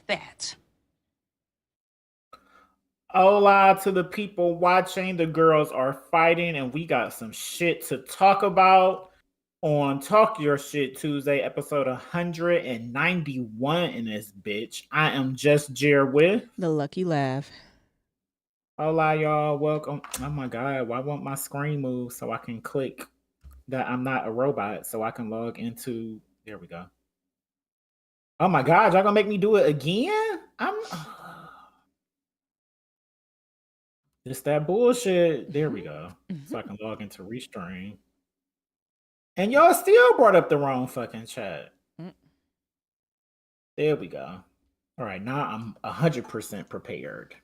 that. Hola to the people watching. The girls are fighting, and we got some shit to talk about on Talk Your Shit Tuesday, episode 191 in this bitch. I am just Jer with The Lucky Laugh. Hola, y'all. Welcome. Oh my God, why won't my screen move so I can click that I'm not a robot so I can log into. There we go. Oh my God, y'all gonna make me do it again? It's that bullshit. There we go. So I can log into Restream. And y'all still brought up the wrong fucking chat. There we go. All right, now I'm 100% prepared.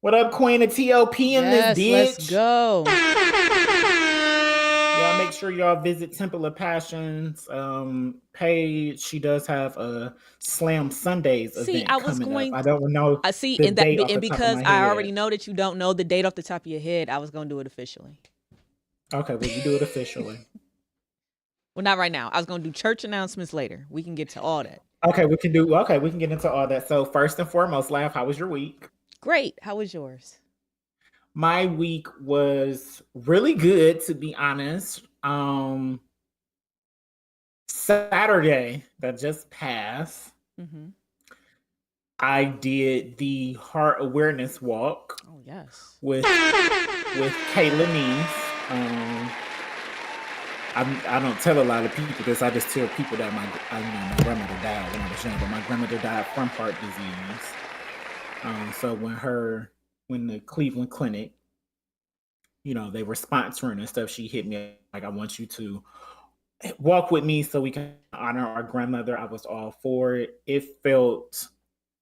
What up, Queen of TOP in this bitch? Let's go. Y'all make sure y'all visit Temple of Passions page. She does have a Slam Sundays event coming up. I don't know the date off the top because of my head. I already know that you don't know the date off the top of your head, I was going to do it officially. Okay, well, you do it officially. Well, not right now. I was going to do church announcements later. We can get to all that. Okay, we can get into all that. So first and foremost, Laugh, how was your week? Great. How was yours? My week was really good, to be honest. Saturday that just passed, I did the Heart Awareness Walk. Oh yes, with Kayla Neese. I don't tell a lot of people this. I just tell people that my grandmother died when I was young, but my grandmother died from heart disease. So when the Cleveland Clinic, they were sponsoring and stuff, she hit me like, I want you to walk with me so we can honor our grandmother. I was all for it. It felt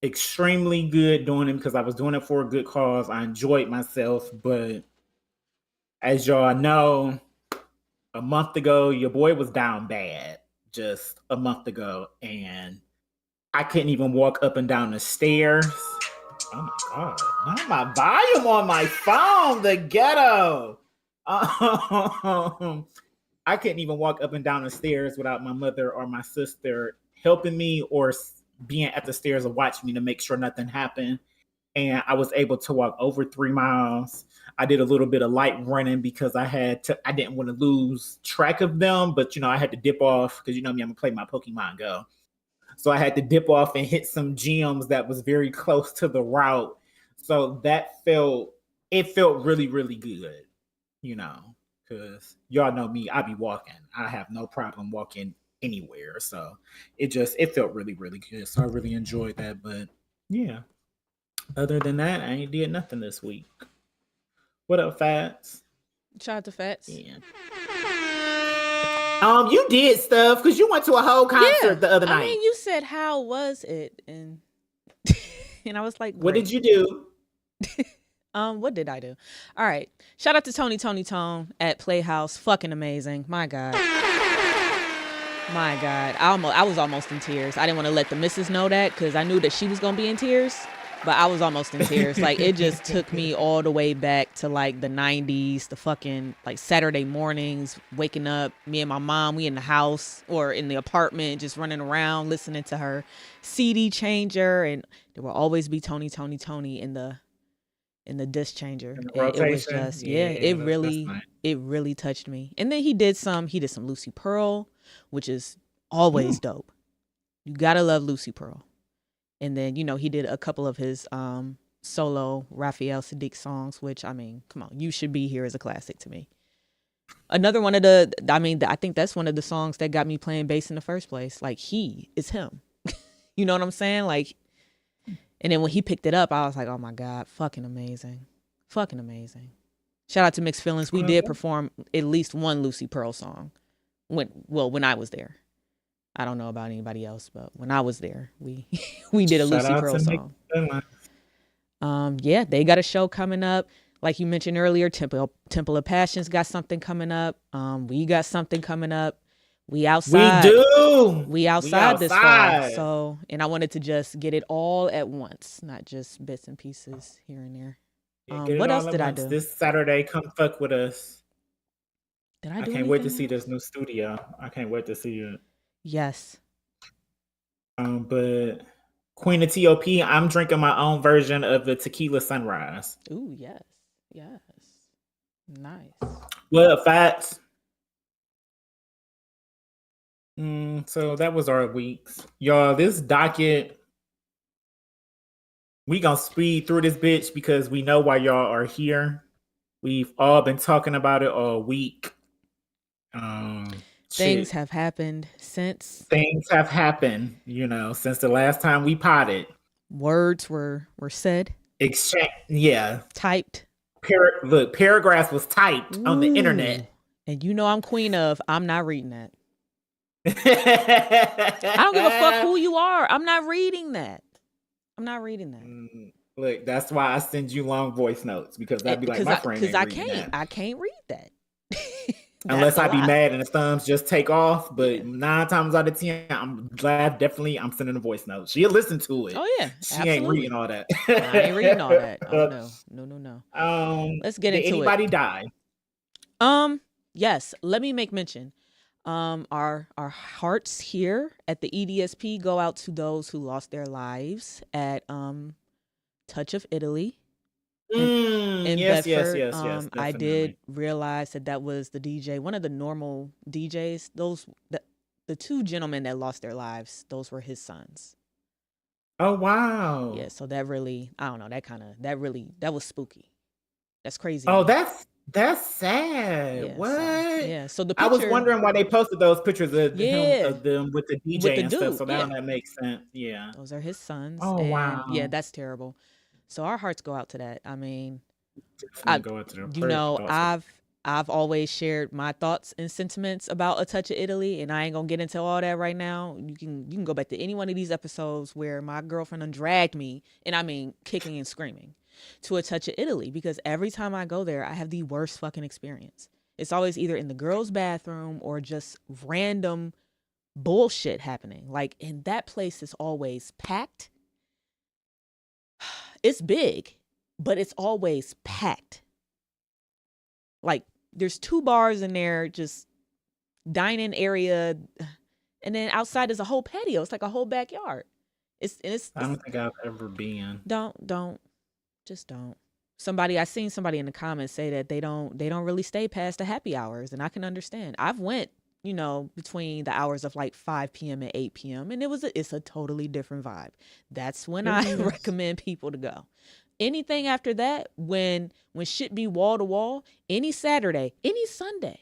extremely good doing it because I was doing it for a good cause. I enjoyed myself, but as y'all know, a month ago, your boy was down bad just a month ago, and I couldn't even walk up and down the stairs. Oh my God, not my volume on my phone, the ghetto. I couldn't even walk up and down the stairs without my mother or my sister helping me or being at the stairs and watching me to make sure nothing happened. And I was able to walk over 3 miles. I did a little bit of light running because I didn't want to lose track of them, but I had to dip off because me, I'm gonna play my Pokemon Go. So I had to dip off and hit some gyms that was very close to the route. So it felt really, really good, because y'all know me, I be walking. I have no problem walking anywhere. So it felt really, really good. So I really enjoyed that. But yeah, other than that, I ain't did nothing this week. What up, Fats? Shout out to Fats. Yeah. You did stuff because you went to a whole concert the other night. I mean, you said, how was it? And I was like, what did you do? What did I do? All right. Shout out to Tony Tone at Playhouse. Fucking amazing. My God. My God. I was almost in tears. I didn't want to let the missus know that because I knew that she was going to be in tears. But I was almost in tears. Like, it just took me all the way back to, like, the 90s, the fucking, like, Saturday mornings, waking up, me and my mom, we in the house or in the apartment, just running around, listening to her CD changer. And there will always be Tony in the disc changer. And it was just, it really touched me. And then he did some Lucy Pearl, which is always dope. You gotta love Lucy Pearl. And then, he did a couple of his solo Raphael Sadiq songs, which, I mean, come on, You Should Be Here is a classic to me. Another one of I think that's one of the songs that got me playing bass in the first place. Like, he is him. You know what I'm saying? Like, and then when he picked it up, I was like, oh my God, fucking amazing. Fucking amazing. Shout out to Mixed Feelings. We did perform at least one Lucy Pearl song when I was there. I don't know about anybody else, but when I was there, we did a Lucy Pearl song. Yeah, they got a show coming up. Like you mentioned earlier, Temple of Passions got something coming up. We got something coming up. We outside. We do. We outside this fall. So, and I wanted to just get it all at once, not just bits and pieces here and there. What else did I do? This Saturday, come fuck with us. Did I do I can't wait to see this new studio. I can't wait to see it. Yes. But Queen of TOP, I'm drinking my own version of the tequila sunrise. Ooh, yes. Yes. Nice. Well, facts. So that was our weeks. Y'all, this docket, we gonna speed through this bitch because we know why y'all are here. We've all been talking about it all week. Things Shit. have happened since. Things have happened, since the last time we potted. Words were said. Exchange, yeah. Typed. Look, paragraphs was typed on the Ooh. internet. And you know I'm queen of, I'm not reading that. I don't give a fuck who you are. I'm not reading that. I'm not reading that. Look, that's why I send you long voice notes because I'd be like, my friend ain't reading that. I can't read that. Unless I be mad and the thumbs just take off. But 9 times out of 10, I'm glad. Definitely, I'm sending a voice note. She'll listen to it. Oh yeah, she ain't reading all that. I ain't reading all that. Oh no. Let's get into it. Did anybody die? Yes. Let me make mention. Our hearts here at the EDSP go out to those who lost their lives at Touch of Italy. In yes, Bedford. Yes. I did realize that was the DJ, one of the normal DJs. The 2 gentlemen that lost their lives, those were his sons. Oh wow. Yeah, so that really, I don't know, that was spooky. That's crazy. Oh, that's sad. Yeah, what? So the picture, I was wondering why they posted those pictures of them with the DJ and dude, stuff. So that makes sense. Yeah. Those are his sons. Oh wow. Yeah, that's terrible. So our hearts go out to that. I mean, go out to them. I've always shared my thoughts and sentiments about A Touch of Italy, and I ain't gonna get into all that right now. You can go back to any one of these episodes where my girlfriend dragged me, and I mean kicking and screaming, to A Touch of Italy, because every time I go there, I have the worst fucking experience. It's always either in the girls' bathroom or just random bullshit happening. Like, and that place is always packed. It's big, but it's always packed. Like, there's 2 bars in there, just dining area, and then outside is a whole patio. It's like a whole backyard. It's I don't think I've ever been. Just don't. I seen somebody in the comments say that they don't really stay past the happy hours, and I can understand. I've went, between the hours of like 5 p.m. and 8 p.m. and it's a totally different vibe. That's when I recommend people to go. Anything after that, when shit be wall to wall, any Saturday, any Sunday,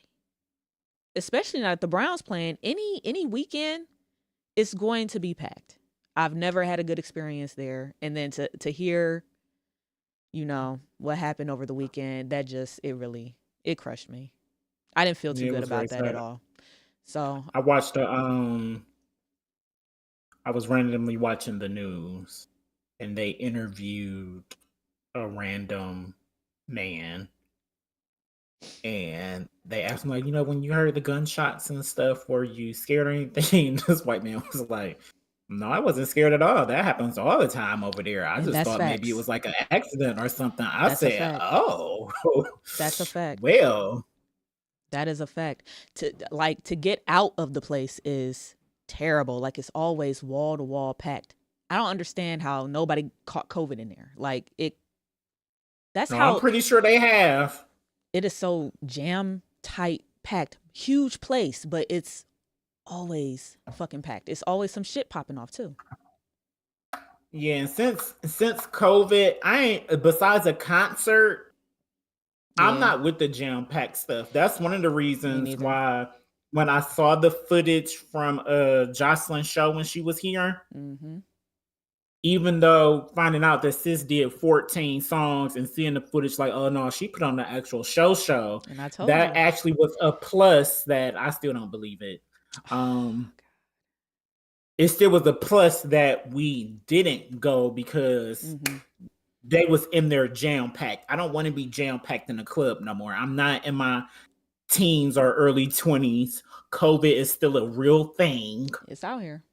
especially not the Browns playing, any weekend, it's going to be packed. I've never had a good experience there. And then to hear, what happened over the weekend, that just, it crushed me. I didn't feel too good about that at all. So I watched I was randomly watching the news, and they interviewed a random man, and they asked him, like, when you heard the gunshots and stuff, were you scared or anything? This white man was like, no, I wasn't scared at all. That happens all the time over there. I just thought maybe it was like an accident or something. I said, oh, that's a fact. Well, that is a fact. To get out of the place is terrible. Like, it's always wall to wall packed. I don't understand how nobody caught COVID in there. Like, I'm pretty sure they have. It is so jam tight, packed, huge place, but it's always fucking packed. It's always some shit popping off too. Yeah, and since COVID, I ain't, besides a concert, I'm not with the jam packed stuff. That's one of the reasons why when I saw the footage from Jocelyn's show when she was here, even though finding out that Sis did 14 songs and seeing the footage, like, oh no, she put on the actual show. And I told that actually was a plus that I still don't believe it. It still was a plus that we didn't go because they was in there jam packed. I don't want to be jam packed in a club no more. I'm not in my teens or early 20s. COVID is still a real thing. It's out here.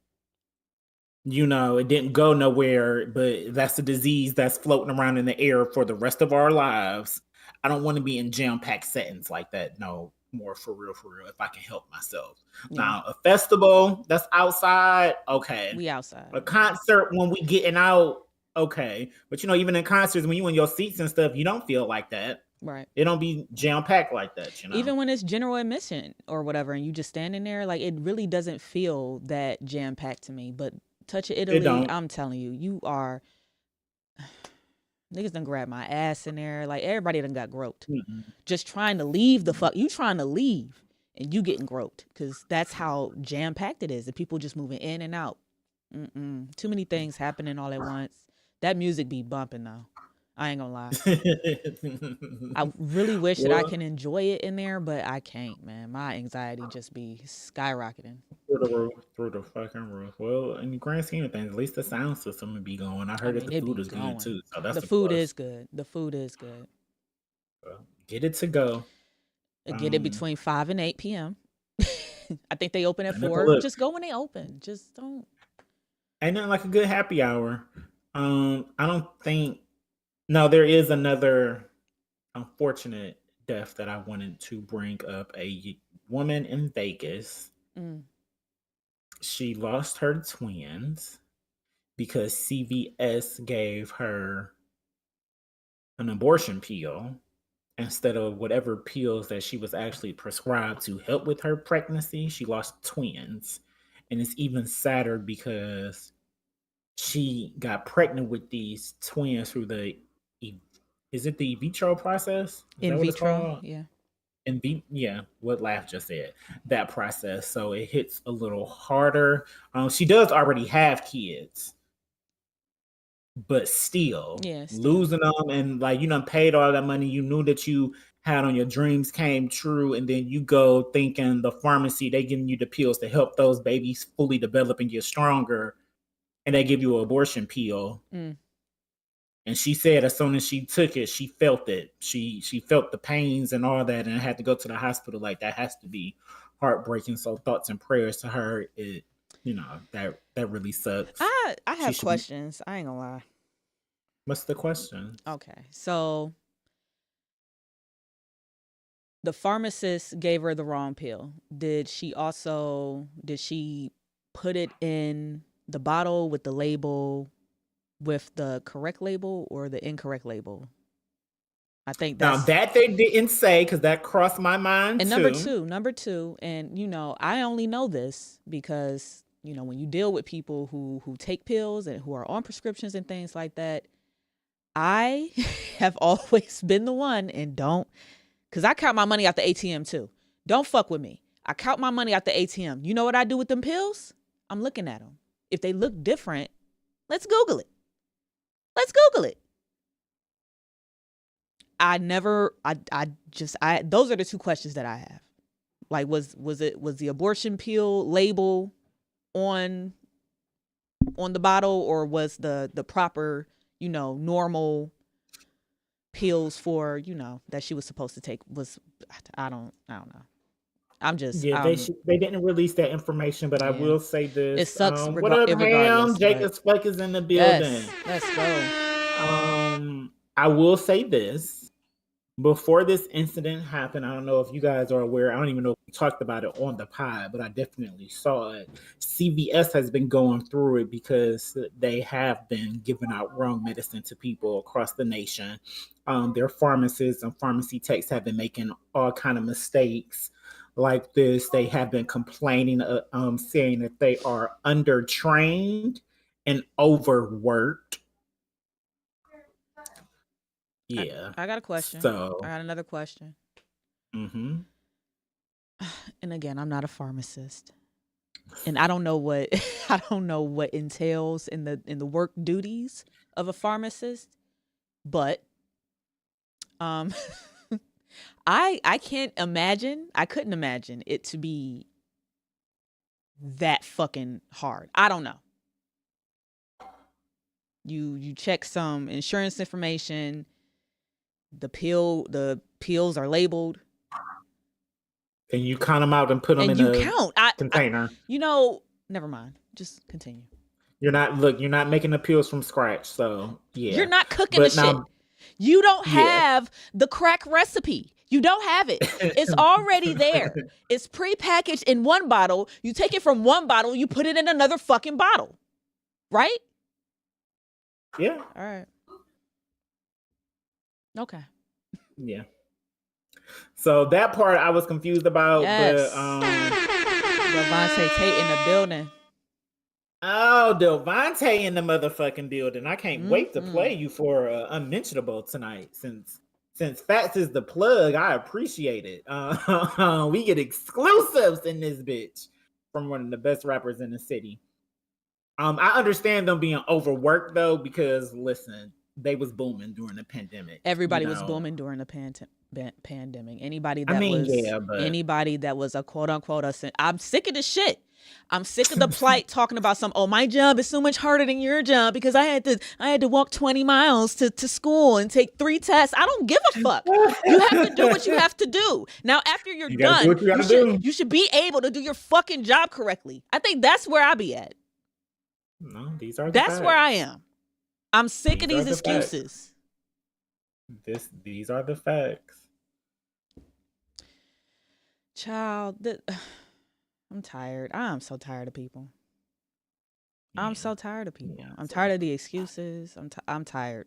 It didn't go nowhere, but that's a disease that's floating around in the air for the rest of our lives. I don't want to be in jam packed settings like that. No, more for real, if I can help myself. Yeah. Now, a festival that's outside, okay. We outside. A concert when we getting out, okay. But even in concerts, when you in your seats and stuff, you don't feel like that. Right. It don't be jam-packed like that, Even when it's general admission or whatever, and you just standing there, like, it really doesn't feel that jam-packed to me. But Touch of Italy, I'm telling you, you are... Niggas done grabbed my ass in there. Like, everybody done got groped. Just trying to leave the fuck. You trying to leave, and you getting groped. Because that's how jam-packed it is. The people just moving in and out. Too many things happening all at once. That music be bumping, though. I ain't gonna lie. I really wish that I can enjoy it in there, but I can't, man. My anxiety just be skyrocketing. Through the fucking roof. Well, in the grand scheme of things, at least the sound system would be going. I heard that the food is good too. So that's the food is good. The food is good. Well, get it to go. Get it between 5 and 8 p.m. I think they open at 4. Just go when they open. Just don't. Ain't nothing like a good happy hour. I don't think. No, there is another unfortunate death that I wanted to bring up. A woman in Vegas. She lost her twins because CVS gave her an abortion pill instead of whatever pills that she was actually prescribed to help with her pregnancy. She lost twins. And it's even sadder because she got pregnant with these twins through the is it the in vitro process? In vitro, yeah. What Laugh just said, that process. So it hits a little harder. She does already have kids, but still losing them, and like you done paid all that money you knew that you had on your dreams came true, and then you go thinking the pharmacy, they giving you the pills to help those babies fully develop and get stronger, and they give you an abortion pill. And she said as soon as she took it, she felt it. She felt the pains and all that, and had to go to the hospital. Like, that has to be heartbreaking. So thoughts and prayers to her. It, that really sucks. I have questions. I ain't gonna lie. What's the question? Okay, so the pharmacist gave her the wrong pill. Did she put it in the bottle with the label, with the correct label or the incorrect label? I think that's... Now that they didn't say, because that crossed my mind and too. Number two, and I only know this because, when you deal with people who take pills and who are on prescriptions and things like that, I have always been the one, and because I count my money out the ATM too. Don't fuck with me. I count my money out the ATM. You know what I do with them pills? I'm looking at them. If they look different, let's Google it. Those are the two questions that I have. Like, was the abortion pill label on the bottle, or was the proper, normal pills for, that she was supposed to take I don't know. I'm just... they didn't release that information, but I will say this. It sucks. What up, Ham? Jacob Speck is in the building. Yes, let's go. I will say this. Before this incident happened, I don't know if you guys are aware. I don't even know if we talked about it on the pod, but I definitely saw it. CVS has been going through it because they have been giving out wrong medicine to people across the nation. Their pharmacists and pharmacy techs have been making all kind of mistakes like this. They have been complaining, saying that they are undertrained and overworked. Yeah. I got a question. So I got another question. And again, I'm not a pharmacist, and I don't know what entails in the work duties of a pharmacist, but I couldn't imagine it to be that fucking hard. I don't know. You check some insurance information. The pills are labeled, and you count them out and put them in a container. Never mind. Just continue. You're not making the pills from scratch, so yeah. You're not cooking the shit. You don't have the crack recipe. You don't have it. It's already there. It's prepackaged in one bottle. You take it from one bottle, you put it in another fucking bottle. Right? Yeah. All right. Okay. Yeah. So that part I was confused about, Yes. but Devontae Tate in the building. Oh, Delvante in the motherfucking building. I can't wait to Mhm. play you for Unmentionable tonight. Since Fats is the plug, I appreciate it. We get exclusives in this bitch from one of the best rappers in the city. I understand them being overworked though, because listen, they was booming during the pandemic. Everybody was booming during the pandemic. Anybody that but anybody that was a quote unquote I'm sick of this shit. I'm sick of the plight talking about my job is so much harder than your job because I had to walk 20 miles to school and take 3 tests. I don't give a fuck. You have to do what you have to do. Now after you're done, you should be able to do your fucking job correctly. I think that's where I be at. No, these are that's where I am. I'm sick of these excuses. These are the facts. Child, I'm tired. I'm so tired of people. Yeah. I'm so tired of people. Yeah, I'm tired of the excuses. I'm tired.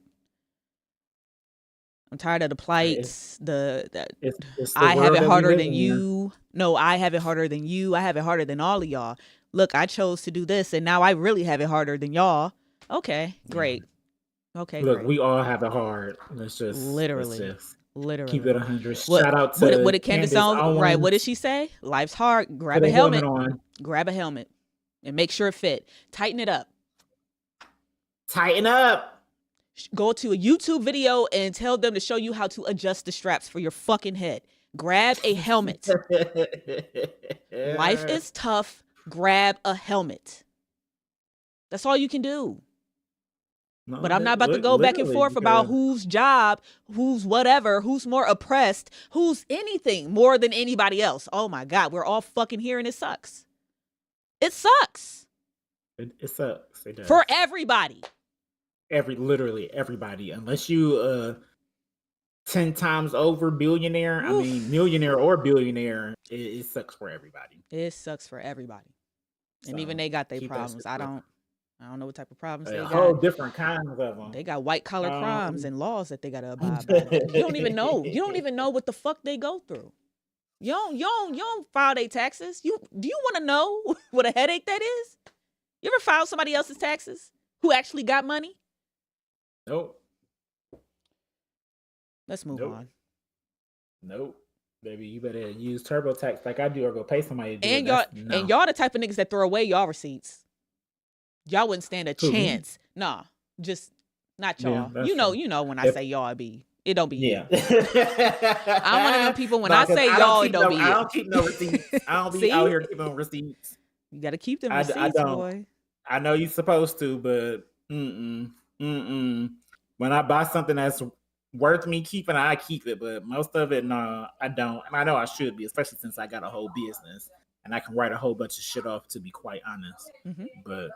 I'm tired of the plights. I have it harder than you. No, I have it harder than you. I have it harder than all of y'all. Look, I chose to do this, and now I really have it harder than y'all. Okay, great. Okay, look, great. We all have it hard. Let's just literally keep it 100. Shout out to what did Candace Owens, right? What did she say? Life's hard. Grab a helmet. Grab a helmet, and make sure it fit. Tighten it up. Tighten up. Go to a YouTube video and tell them to show you how to adjust the straps for your fucking head. Grab a helmet. Life is tough. Grab a helmet. That's all you can do. No, but I'm not about to go back and forth about whose job, who's whatever, who's more oppressed, who's anything more than anybody else. Oh my God, we're all fucking here and it sucks. It sucks. It sucks. It does. For everybody. Literally everybody. Unless you 10 times over billionaire, Oof. I mean millionaire or billionaire, it sucks for everybody. It sucks for everybody. So, and even they got their problems. I don't know what type of problems they got. Whole different kinds of them. They got white collar crimes and laws that they got to abide by. You don't even know. You don't even know what the fuck they go through. You don't file their taxes. Do you want to know what a headache that is? You ever filed somebody else's taxes who actually got money? Nope. Let's move on. Nope. Baby, you better use TurboTax like I do or go pay somebody to do it. And y'all the type of niggas that throw away y'all receipts. Y'all wouldn't stand a chance. Nah, just not y'all. Yeah, you know when I say y'all, it don't be you. I'm one of them people when I say y'all, it don't be you. I don't keep no receipts. I don't be out here keeping receipts. You gotta keep them receipts, boy. I know you're supposed to, but when I buy something that's worth me keeping, I keep it. But most of it, no, I don't. And I know I should be, especially since I got a whole business and I can write a whole bunch of shit off, to be quite honest. Mm-hmm. But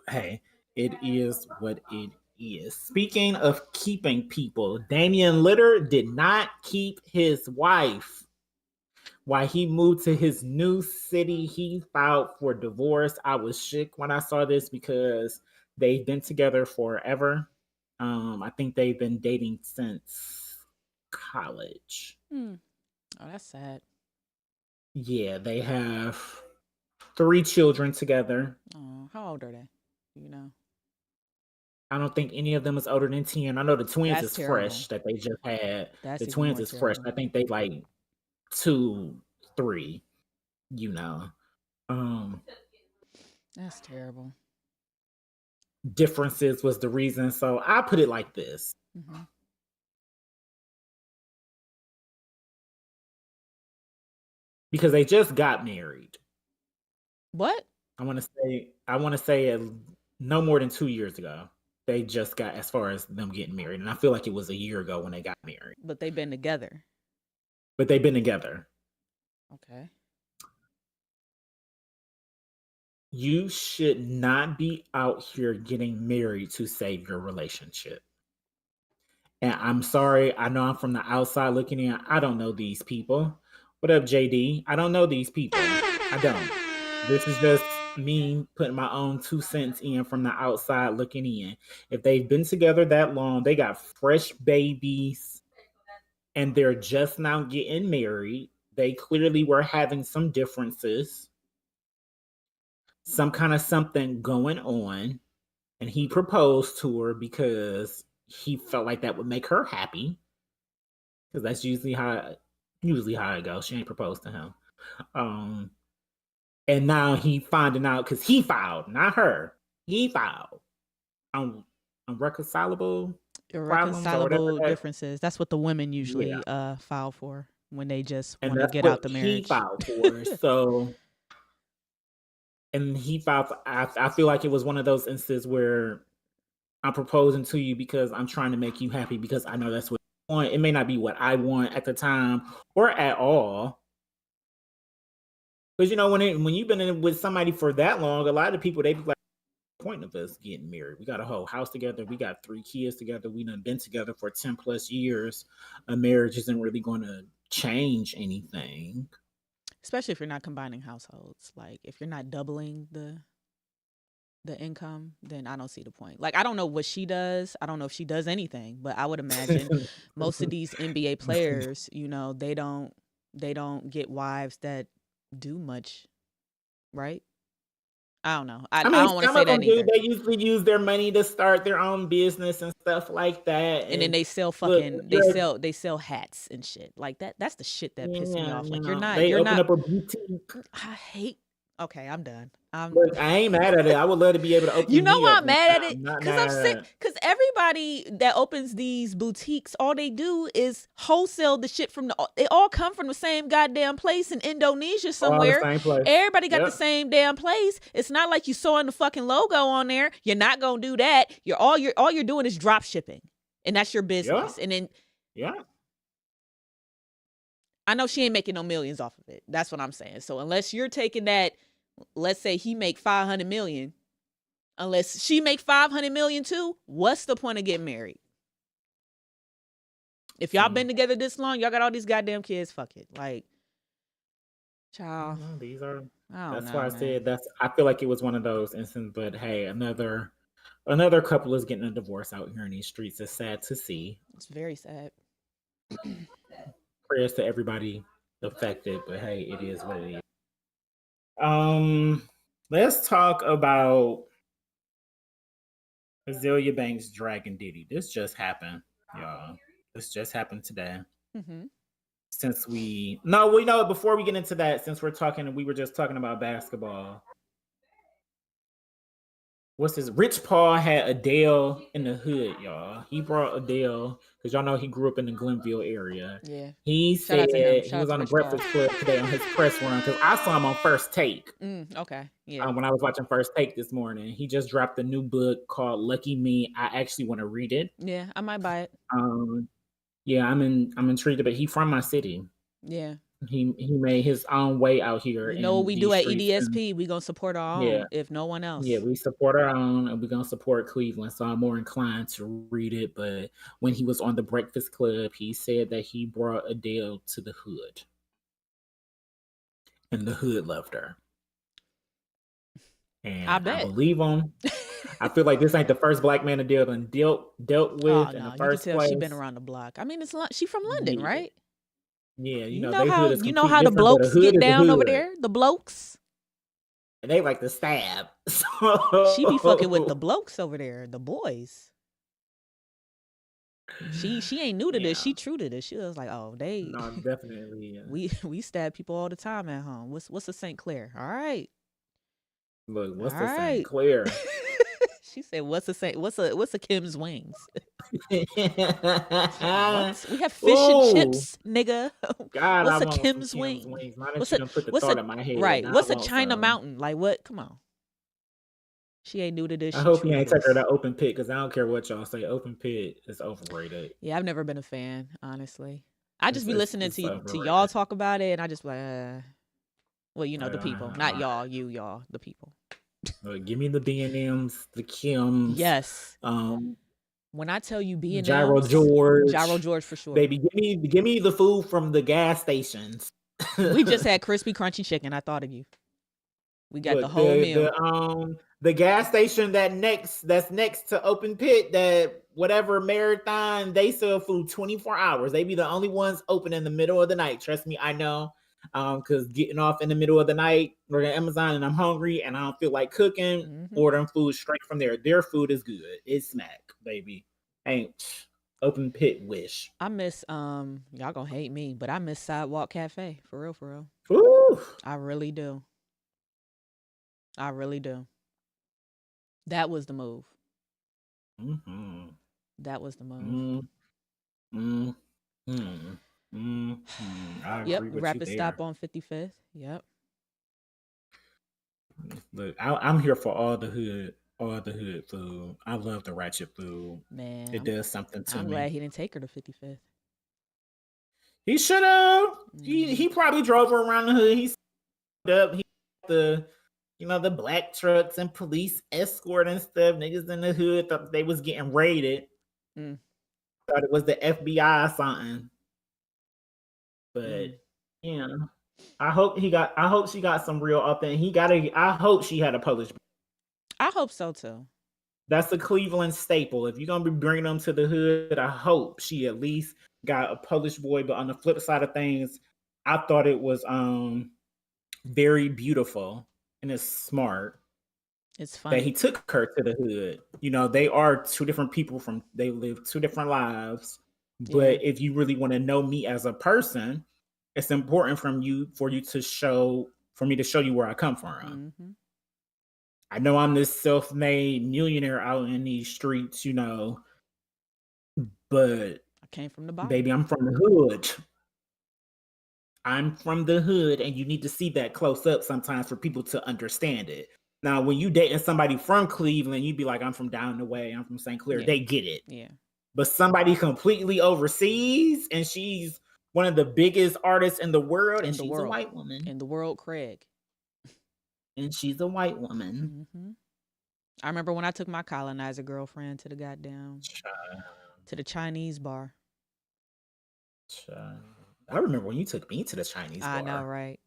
hey, it is what it is. Speaking of keeping people, Damian Lillard did not keep his wife. While he moved to his new city, he filed for divorce. I was shook when I saw this because they've been together forever. I think they've been dating since college. Oh, that's sad. Yeah, they have 3 children together. Oh, how old are they? You know, I don't think any of them is older than 10. I know the twins is fresh that they just had. The twins is fresh. I think they like 2, 3. You know, that's terrible. Differences was the reason. So I put it like this. Mm-hmm. Because they just got married. What? I want to say no more than 2 years ago. They just got, as far as them getting married. And I feel like it was a year ago when they got married. But they've been together. Okay. You should not be out here getting married to save your relationship. And I'm sorry, I know I'm from the outside looking in. I don't know these people. What up, JD? I don't know these people. I don't. This is just me putting my own 2 cents in from the outside looking in. If they've been together that long, they got fresh babies, and they're just now getting married. They clearly were having some differences, some kind of something going on. And he proposed to her because he felt like that would make her happy. Because that's usually how it goes. She ain't proposed to him. Um, and now he finding out because he filed, not her. He filed on unreconcilable problems or whatever. Irreconcilable differences. That's what the women Yeah, usually file for when they just and want to that's get out what the he marriage. filed for. So, and he filed. I feel like it was one of those instances where I'm proposing to you because I'm trying to make you happy because I know that's what you want. It may not be what I want at the time or at all. Because when you've been in with somebody for that long, a lot of people they be like, point of us getting married. We got a whole house together. We got 3 kids together. We done been together for 10+ years. A marriage isn't really going to change anything. Especially if you're not combining households. Like if you're not doubling the income, then I don't see the point. Like I don't know what she does. I don't know if she does anything, but I would imagine most of these NBA players, they don't get wives that do much, right? I don't know. I I mean, don't want to some say of that them do. either. They usually use their money to start their own business and stuff like that. And then And they sell look, fucking you're, they sell hats and shit. Like that's the shit that pissed me yeah, off. Like you're they you're open not up a boutique. I hate Okay, I'm done. Look, I ain't mad at it. I would love to be able to You open know me why up I'm one mad at time. it? I'm not Cause mad I'm at sick. it. Cause everybody that opens these boutiques, all they do is wholesale the shit from they all come from the same goddamn place in Indonesia All the somewhere. same place. Everybody got the Yep. same damn place. It's not like you sewing the fucking logo on there. You're not gonna do that. All you're doing is drop shipping, and that's your Yeah. business. And then Yeah. I know she ain't making no millions off of it. That's what I'm saying. So unless you're taking that, let's say he make 500 million. Unless she make 500 million too, what's the point of getting married? If y'all been together this long, y'all got all these goddamn kids, fuck it. Like, child, These are. I don't That's know, why I man. said I feel like it was one of those instances. But hey, another couple is getting a divorce out here in these streets. It's sad to see. It's very sad. Prayers to everybody affected. But hey, it is what it is. Um, let's talk about Azealia Banks dragging Diddy. This just happened, y'all. This just happened today. Mm-hmm. Since we before we get into that, since we were just talking about basketball. What's his Rich Paul had Adele in the hood, y'all. He brought Adele because y'all know he grew up in the Glenville area. Yeah. He Shout said out to him. he Shout out was to on the Rich Paul. Breakfast Club today on his press run because I saw him on First Take. Okay. Yeah. When I was watching First Take this morning, he just dropped a new book called Lucky Me. I actually want to read it. Yeah, I might buy it. Yeah, I'm intrigued, but he from my city. Yeah. He made his own way out here. You know what we do at EDSP? We gonna support our Yeah. own, if no one else. Yeah, we support our own and we're going to support Cleveland. So I'm more inclined to read it. But when he was on the Breakfast Club, he said that he brought Adele to the hood. And the hood loved her. And I bet. believe him. I feel like this ain't the first black man Adele done dealt with in the first you can tell place. she been around the block. I mean, she from London, right? Yeah, you know how the the blokes get down over there. The blokes. And they like to stab. She be fucking with the blokes over there, the boys. She ain't new to this. She true to this. She was like, oh, no, definitely. Yeah. We stab people all the time at home. What's a St. Clair? All right. Look, what's the St. Clair? She said, "What's a Kim's Wings?" What? We have fish and chips, nigga. God, what's a Kim's Wings? What's a put the thought in my head? Right? What's a China Mountain? Like what? Come on. She ain't new to this. I hope you ain't took her to Open Pit because I don't care what y'all say. Open Pit is overrated. Yeah, I've never been a fan, honestly. I just be listening to y'all talk about it, and I just like, well, the people, not y'all, y'all, the people. Give me the B&Ms, the Kims. Yes. When I tell you Gyro B&M's, George, Gyro George for sure. baby, give me the food from the gas stations. We just had crispy, crunchy chicken. I thought of you. We got the Look, whole meal. the gas station that's next to Open Pit, that whatever Marathon, they sell food 24 hours. They be the only ones open in the middle of the night. Trust me, I know. Because getting off in the middle of the night or Amazon and I'm hungry and I don't feel like cooking, ordering food straight from there. Their food is good. It's smack, baby. Ain't Open Pit wish. I miss y'all gonna hate me, but I miss Sidewalk Cafe. For real, for real. Ooh. I really do. I really do. That was the move. Mm-hmm. That was the move. I Yep, agree with rapid you stop there. on 55th. Yep. Look, I'm here for all the hood food. I love the ratchet food. Man, It does something to I'm me. glad he didn't take her to 55th. He should have. He probably drove her around the hood. He up. He the the black trucks and police escort and stuff. Niggas in the hood thought they was getting raided. Thought it was the FBI or something. But I hope she got some real authentic. I hope she had a Polish. I hope so too. That's a Cleveland staple. If you're gonna be bringing them to the hood, I hope she at least got a Polish boy. But on the flip side of things, I thought it was very beautiful and it's smart. It's funny that he took her to the hood. They are two different people they live two different lives. But if you really want to know me as a person, it's important for me to show you where I come from. I know I'm this self-made millionaire out in these streets, but I came from the bottom. Baby, I'm from the hood. I'm from the hood, and you need to see that close up sometimes for people to understand it. Now, when you dating somebody from Cleveland, you'd be like, I'm from down the way, I'm from St. Clair. They get it. Yeah. But somebody completely overseas, and she's one of the biggest artists in the world, and she's a white woman. In the world, Craig. And she's a white woman. I remember when I took my colonizer girlfriend to the to the Chinese bar. I remember when you took me to the Chinese bar. I know, right?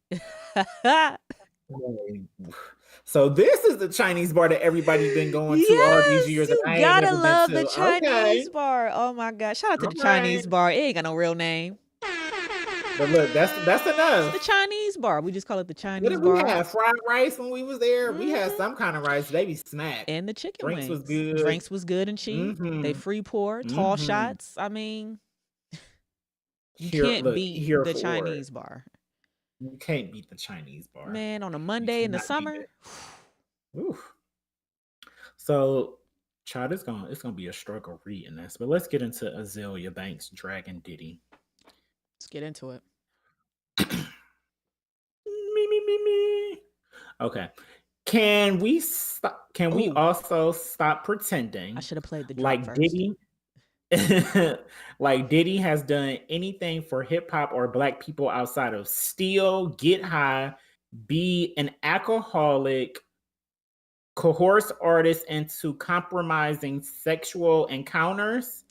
So this is the Chinese bar that everybody's been going to all these years. You gotta love the Chinese bar. Oh my God. Shout out to the Chinese bar. It ain't got no real name. But look, that's enough. The Chinese bar. We just call it the Chinese bar. What did we have? Fried rice when we was there. We had some kind of rice. They be smacked. And the chicken Drinks wings. was good. Drinks was good and cheap. They free pour, tall shots. I mean, you can't beat the Chinese bar. You can't beat the Chinese bar. Man, on a Monday in the summer. Oof. So, child, it's gonna be a struggle reading this. But let's get into Azealia Banks' Dragon Ditty. Let's get into it. Me. Okay. Can we stop? Can we also stop pretending? I should have played the drum like first. Diddy. Like Diddy has done anything for hip hop or black people outside of steal, get high, be an alcoholic, coerce artists into compromising sexual encounters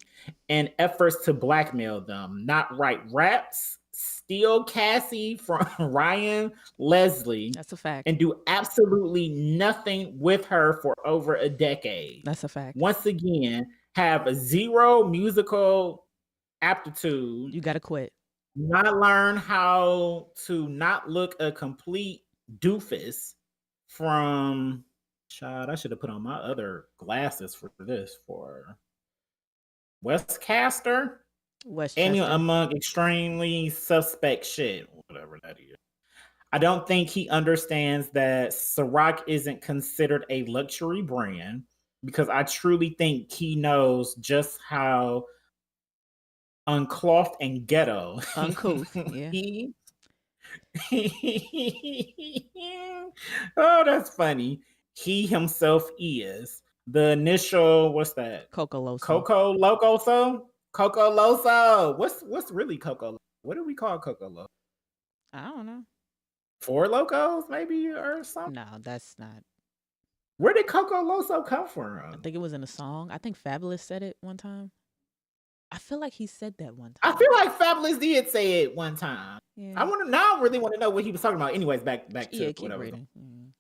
and efforts to blackmail them, not write raps, steal Cassie from Ryan Leslie. That's a fact. And do absolutely nothing with her for over a decade. That's a fact. Once again, have a zero musical aptitude. You gotta quit. Not learn how to not look a complete doofus from... Child, I should have put on my other glasses for this. For Westcaster. And among extremely suspect shit, whatever that is. I don't think he understands that Ciroc isn't considered a luxury brand, because I truly think he knows just how unclothed and ghetto. Uncouth, yeah. Oh, that's funny. He himself is. The initial, what's that? Coco Loso. Coco Loco. Coco Loso. What's really Coco? What do we call Coco Loco? I don't know. 4 Locos, maybe, or something? No, that's not. Where did Coco Loso come I from? think it was in a song. I think Fabulous said it one time. I feel like he said that one I time. feel like Fabulous did say it one time. I Yeah. want to now. I really want to know what he was talking about. Anyways, back Yeah, to keep whatever. reading. Mm.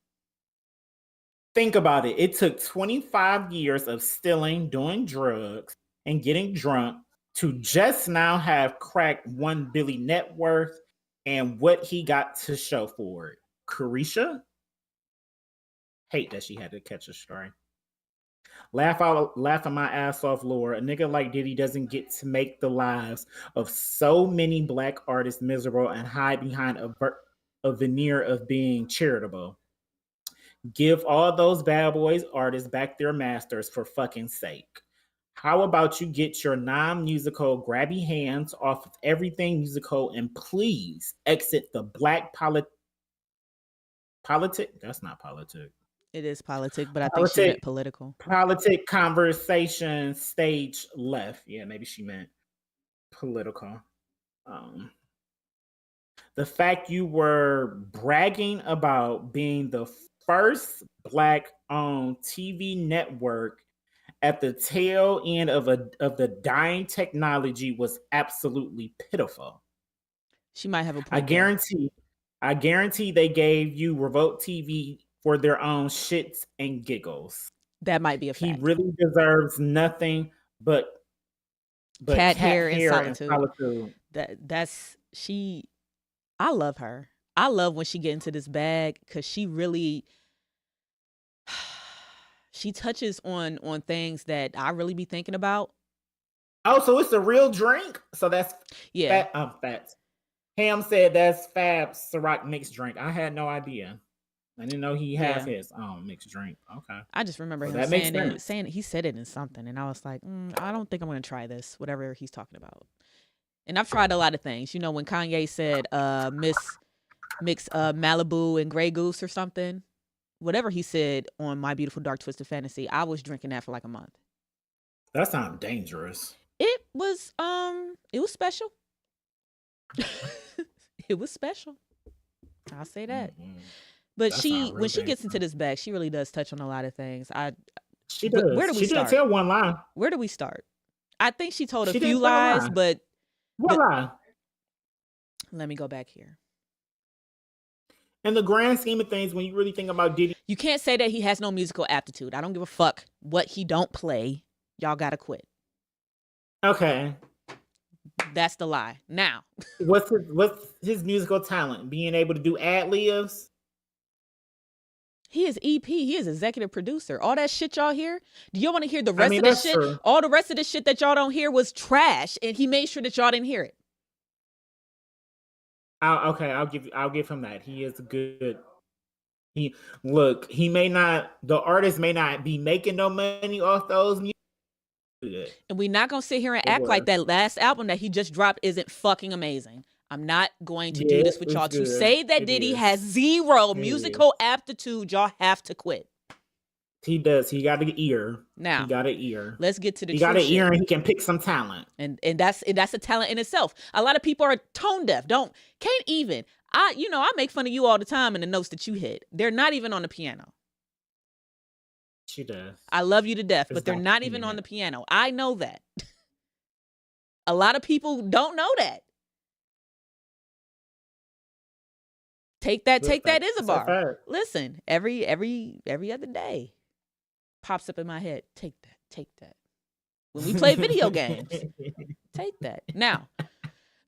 Think about it. It took 25 years of stealing, doing drugs, and getting drunk to just now have cracked $1 billion net worth and what he got to show for it. Carisha? Hate that she had to catch a stray. Laughing my ass off, Laura. A nigga like Diddy doesn't get to make the lives of so many black artists miserable and hide behind a veneer of being charitable. Give all those bad boys artists back their masters for fucking sake. How about you get your non-musical grabby hands off of everything musical and please exit the black politic? That's not politic. It is politic, but I think she meant political. Politic conversation stage left. Yeah, maybe she meant political. The fact you were bragging about being the first black owned TV network at the tail end of the dying technology was absolutely pitiful. She might have a point. I guarantee they gave you Revolt TV for their own shits and giggles. That might be a fact. He really deserves nothing but cat hair and solitude. That's she. I love her. I love when she get into this bag because she really she touches on things that I really be thinking about. Oh, so it's a real drink? So that's yeah. Fat. Ham said that's Fab Ciroc mixed drink. I had no idea. I didn't know he has his mixed drink. Okay. I just remember him saying he said it in something, and I was like, I don't think I'm gonna try this, whatever he's talking about. And I've tried a lot of things. You know, when Kanye said mix Malibu and Grey Goose or something, whatever he said on My Beautiful Dark Twisted Fantasy, I was drinking that for like a month. That sounds dangerous. It was special. It was special. I'll say that. Mm-hmm. But when she gets into this bag, she really does touch on a lot of things. She does. Where do we start? She didn't tell one lie. Where do we start? I think she told a few lies, but what lie? Let me go back here. In the grand scheme of things, when you really think about Diddy, you can't say that he has no musical aptitude. I don't give a fuck what he don't play. Y'all gotta quit. Okay. That's the lie. Now, what's his musical talent? Being able to do ad-libs? He is EP. He is executive producer. All that shit y'all hear. Do y'all want to hear the rest of this shit? True. All the rest of the shit that y'all don't hear was trash, and he made sure that y'all didn't hear it. I'll give him that. He is good. The artist may not be making no money off those music. And we're not gonna sit here and act like that last album that he just dropped isn't fucking amazing. I'm not going to do this with y'all. To say that Diddy has zero musical aptitude, y'all have to quit. He does. He got an ear. Now, he got an ear. Let's get to the. He got an ear, and he can pick some talent. And that's a talent in itself. A lot of people are tone deaf. Can't even. I make fun of you all the time in the notes that you hit. They're not even on the piano. She does. I love you to death, but they're not even on the piano. I know that. A lot of people don't know that. Take that Isabar. Listen, every other day pops up in my head. Take that. When we play video games, take that. Now,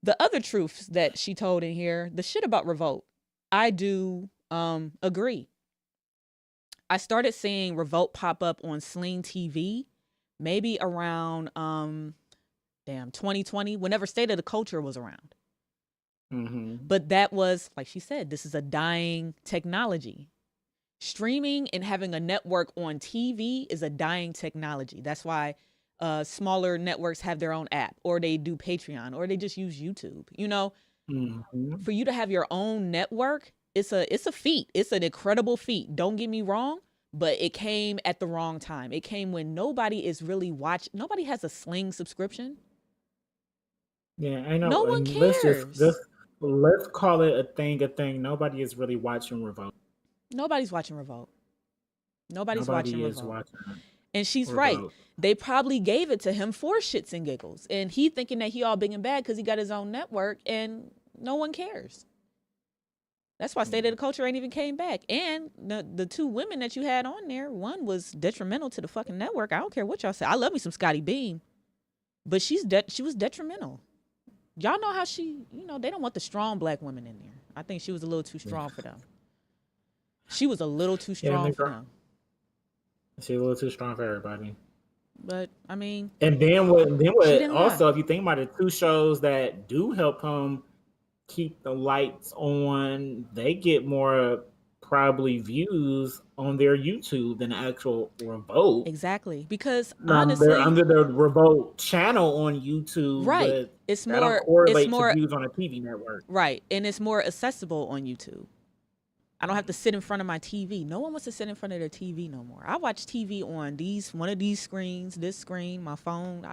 the other truths that she told in here, the shit about Revolt, I do agree. I started seeing Revolt pop up on Sling TV maybe around 2020, whenever State of the Culture was around. Mm-hmm. But that was, like she said, this is a dying technology. Streaming and having a network on TV is a dying technology. That's why smaller networks have their own app, or they do Patreon, or they just use YouTube. For you to have your own network, it's a feat. It's an incredible feat. Don't get me wrong, but it came at the wrong time. It came when nobody is really watching. Nobody has a Sling subscription. Yeah, I know. No one cares. Let's call it a thing. Nobody is really watching Revolt. Nobody's watching Revolt. Nobody's Nobody watching is Revolt. watching And she's right. Revolt. They probably gave it to him for shits and giggles. And he thinking that he all big and bad because he got his own network and no one cares. That's why State of the Culture ain't even came back. And the two women that you had on there, one was detrimental to the fucking network. I don't care what y'all say. I love me some Scotty Beam. But she was detrimental. Y'all know how she, they don't want the strong black women in there. I think she was a little too strong for them. She was a little too strong for them. She's a little too strong for everybody. But I mean, and then what? Also, lie. if you think about it, two shows that do help him keep the lights on, they get more probably views on their YouTube than the actual Revolt. Exactly, because honestly, they're under the Revolt channel on YouTube, right? But it's that more don't correlate it's more to views on a TV network, right? And it's more accessible on YouTube. I don't have to sit in front of my TV. No one wants to sit in front of their TV no more. I watch TV on one of these screens, this screen, my phone.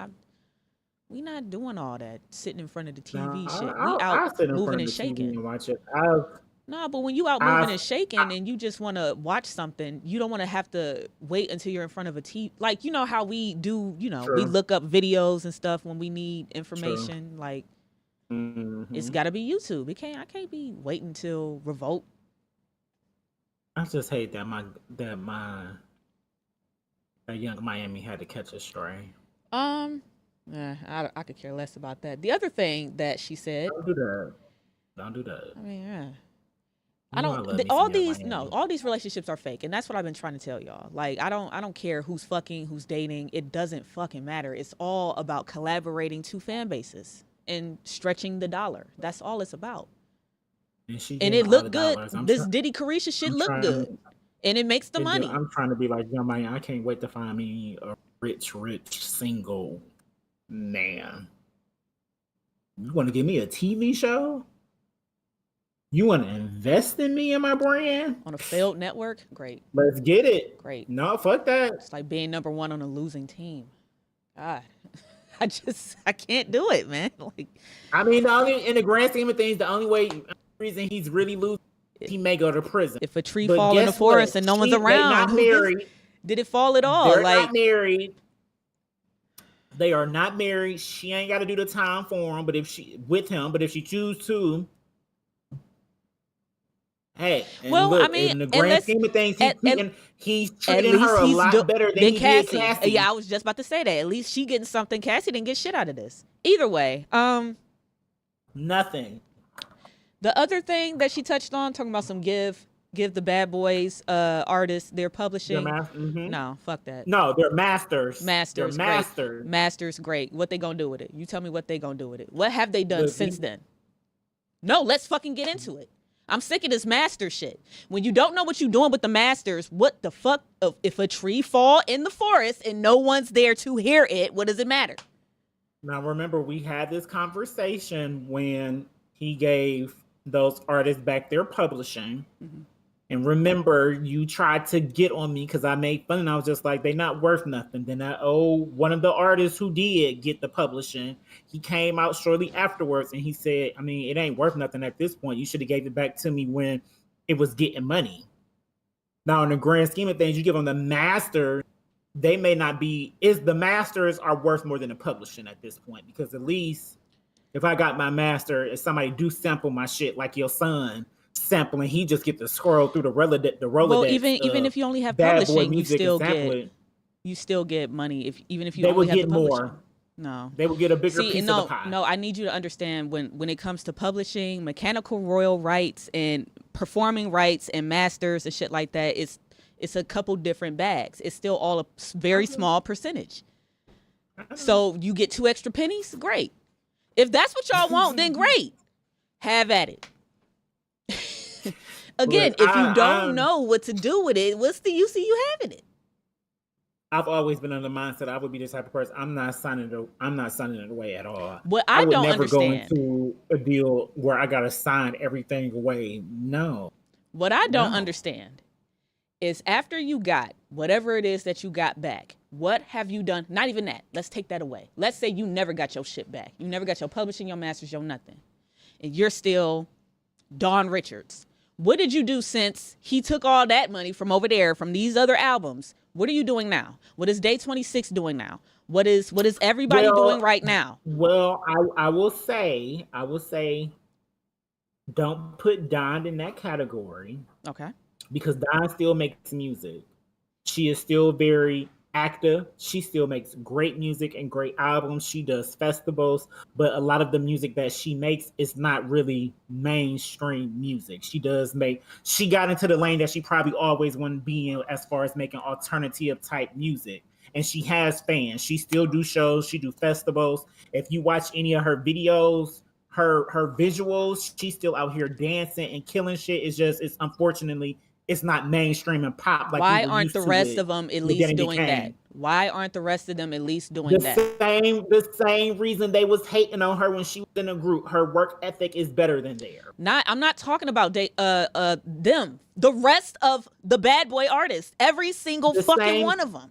We not doing all that sitting in front of the TV shit. We out moving and shaking. And watch it. No, but when you out moving and shaking and you just want to watch something, you don't want to have to wait until you're in front of a TV. Like, you know how we do, True. we look up videos and stuff when we need information. True. Like, it's got to be YouTube. I can't be waiting till Revolt. I just hate that Young Miami had to catch a stray. I could care less about that. The other thing that she said. Don't do that. I mean, yeah. All these relationships are fake, and that's what I've been trying to tell y'all. Like, I don't care who's fucking, who's dating. It doesn't fucking matter. It's all about collaborating two fan bases and stretching the dollar. That's all it's about. And it looked good. This Diddy Carisha shit looked good, and it makes the money. I'm trying to be like Young Miami. I can't wait to find me a rich single man. You want to give me a TV show? You want to invest in me and my brand? On a failed network? Great. Let's get it. Great. No, fuck that. It's like being number one on a losing team. God. I can't do it, man. Like, I mean, in the grand scheme of things, the only reason he's really losing, he may go to prison. If a tree fall in the forest and no one's around, not married. Did it fall at all? They're not married. They are not married. She ain't got to do the time for him, but if she choose to, hey. Well, look, I mean, in the grand scheme of things, he's treating her a lot better than he Cassie. did Cassie. Yeah, I was just about to say that. At least she getting something. Cassie didn't get shit out of this. Either way, nothing. The other thing that she touched on, talking about some give the Bad Boys artists their publishing. No, fuck that. No, they're masters. Masters, they're masters. Great. Masters, great. What they gonna do with it? You tell me what they gonna do with it. What have they done since then? No, let's fucking get into it. I'm sick of this master shit. When you don't know what you're doing with the masters, what the fuck? If a tree fall in the forest and no one's there to hear it, what does it matter? Now, remember, we had this conversation when he gave those artists back their publishing. Mm-hmm. And remember, you tried to get on me because I made fun and I was just like, they're not worth nothing. Then one of the artists who did get the publishing, he came out shortly afterwards and he said, I mean, it ain't worth nothing at this point. You should have gave it back to me when it was getting money. Now, in the grand scheme of things, you give them the master, they may not be, the masters are worth more than the publishing at this point, because at least if I got my master, if somebody do sample my shit like your son sampling, he just get to scroll through the Rolodex. Well, even if you only have publishing, you still get money. Even if you only have the publishing. More. No, they will get a bigger piece of the pie. No, I need you to understand when it comes to publishing, mechanical royal rights and performing rights and masters and shit like that, it's a couple different bags. It's still all a very small percentage. So you get 2 extra pennies, great. If that's what y'all want, then great. Have at it. Again, if you don't know what to do with it, what's the use of you having it? I've always been under the mindset I would be the type of person, I'm not signing it away at all. What I don't never understand. Go into a deal where I gotta sign everything away. No. What I don't understand is after you got whatever it is that you got back, what have you done? Not even that. Let's take that away. Let's say you never got your shit back. You never got your publishing, your masters, your nothing. And you're still Dawn Richards. What did you do since he took all that money from over there from these other albums? What are you doing now? What is Day 26 doing now? What is everybody doing right now? Well, I will say, don't put Don in that category. Okay. Because Don still makes music. She is still very active. She still makes great music and great albums. She does festivals, but a lot of the music that she makes is not really mainstream music. She got into the lane that she probably always wanted to be in as far as making alternative type music. And she has fans. She still do shows. She do festivals. If you watch any of her videos, her visuals, she's still out here dancing and killing shit. It's unfortunately it's not mainstream and pop. Like why aren't the rest of them at least doing that? Why aren't the rest of them at least doing that? The same reason they was hating on her when she was in a group. Her work ethic is better than theirs. I'm not talking about them. The rest of the bad boy artists, every single fucking one of them.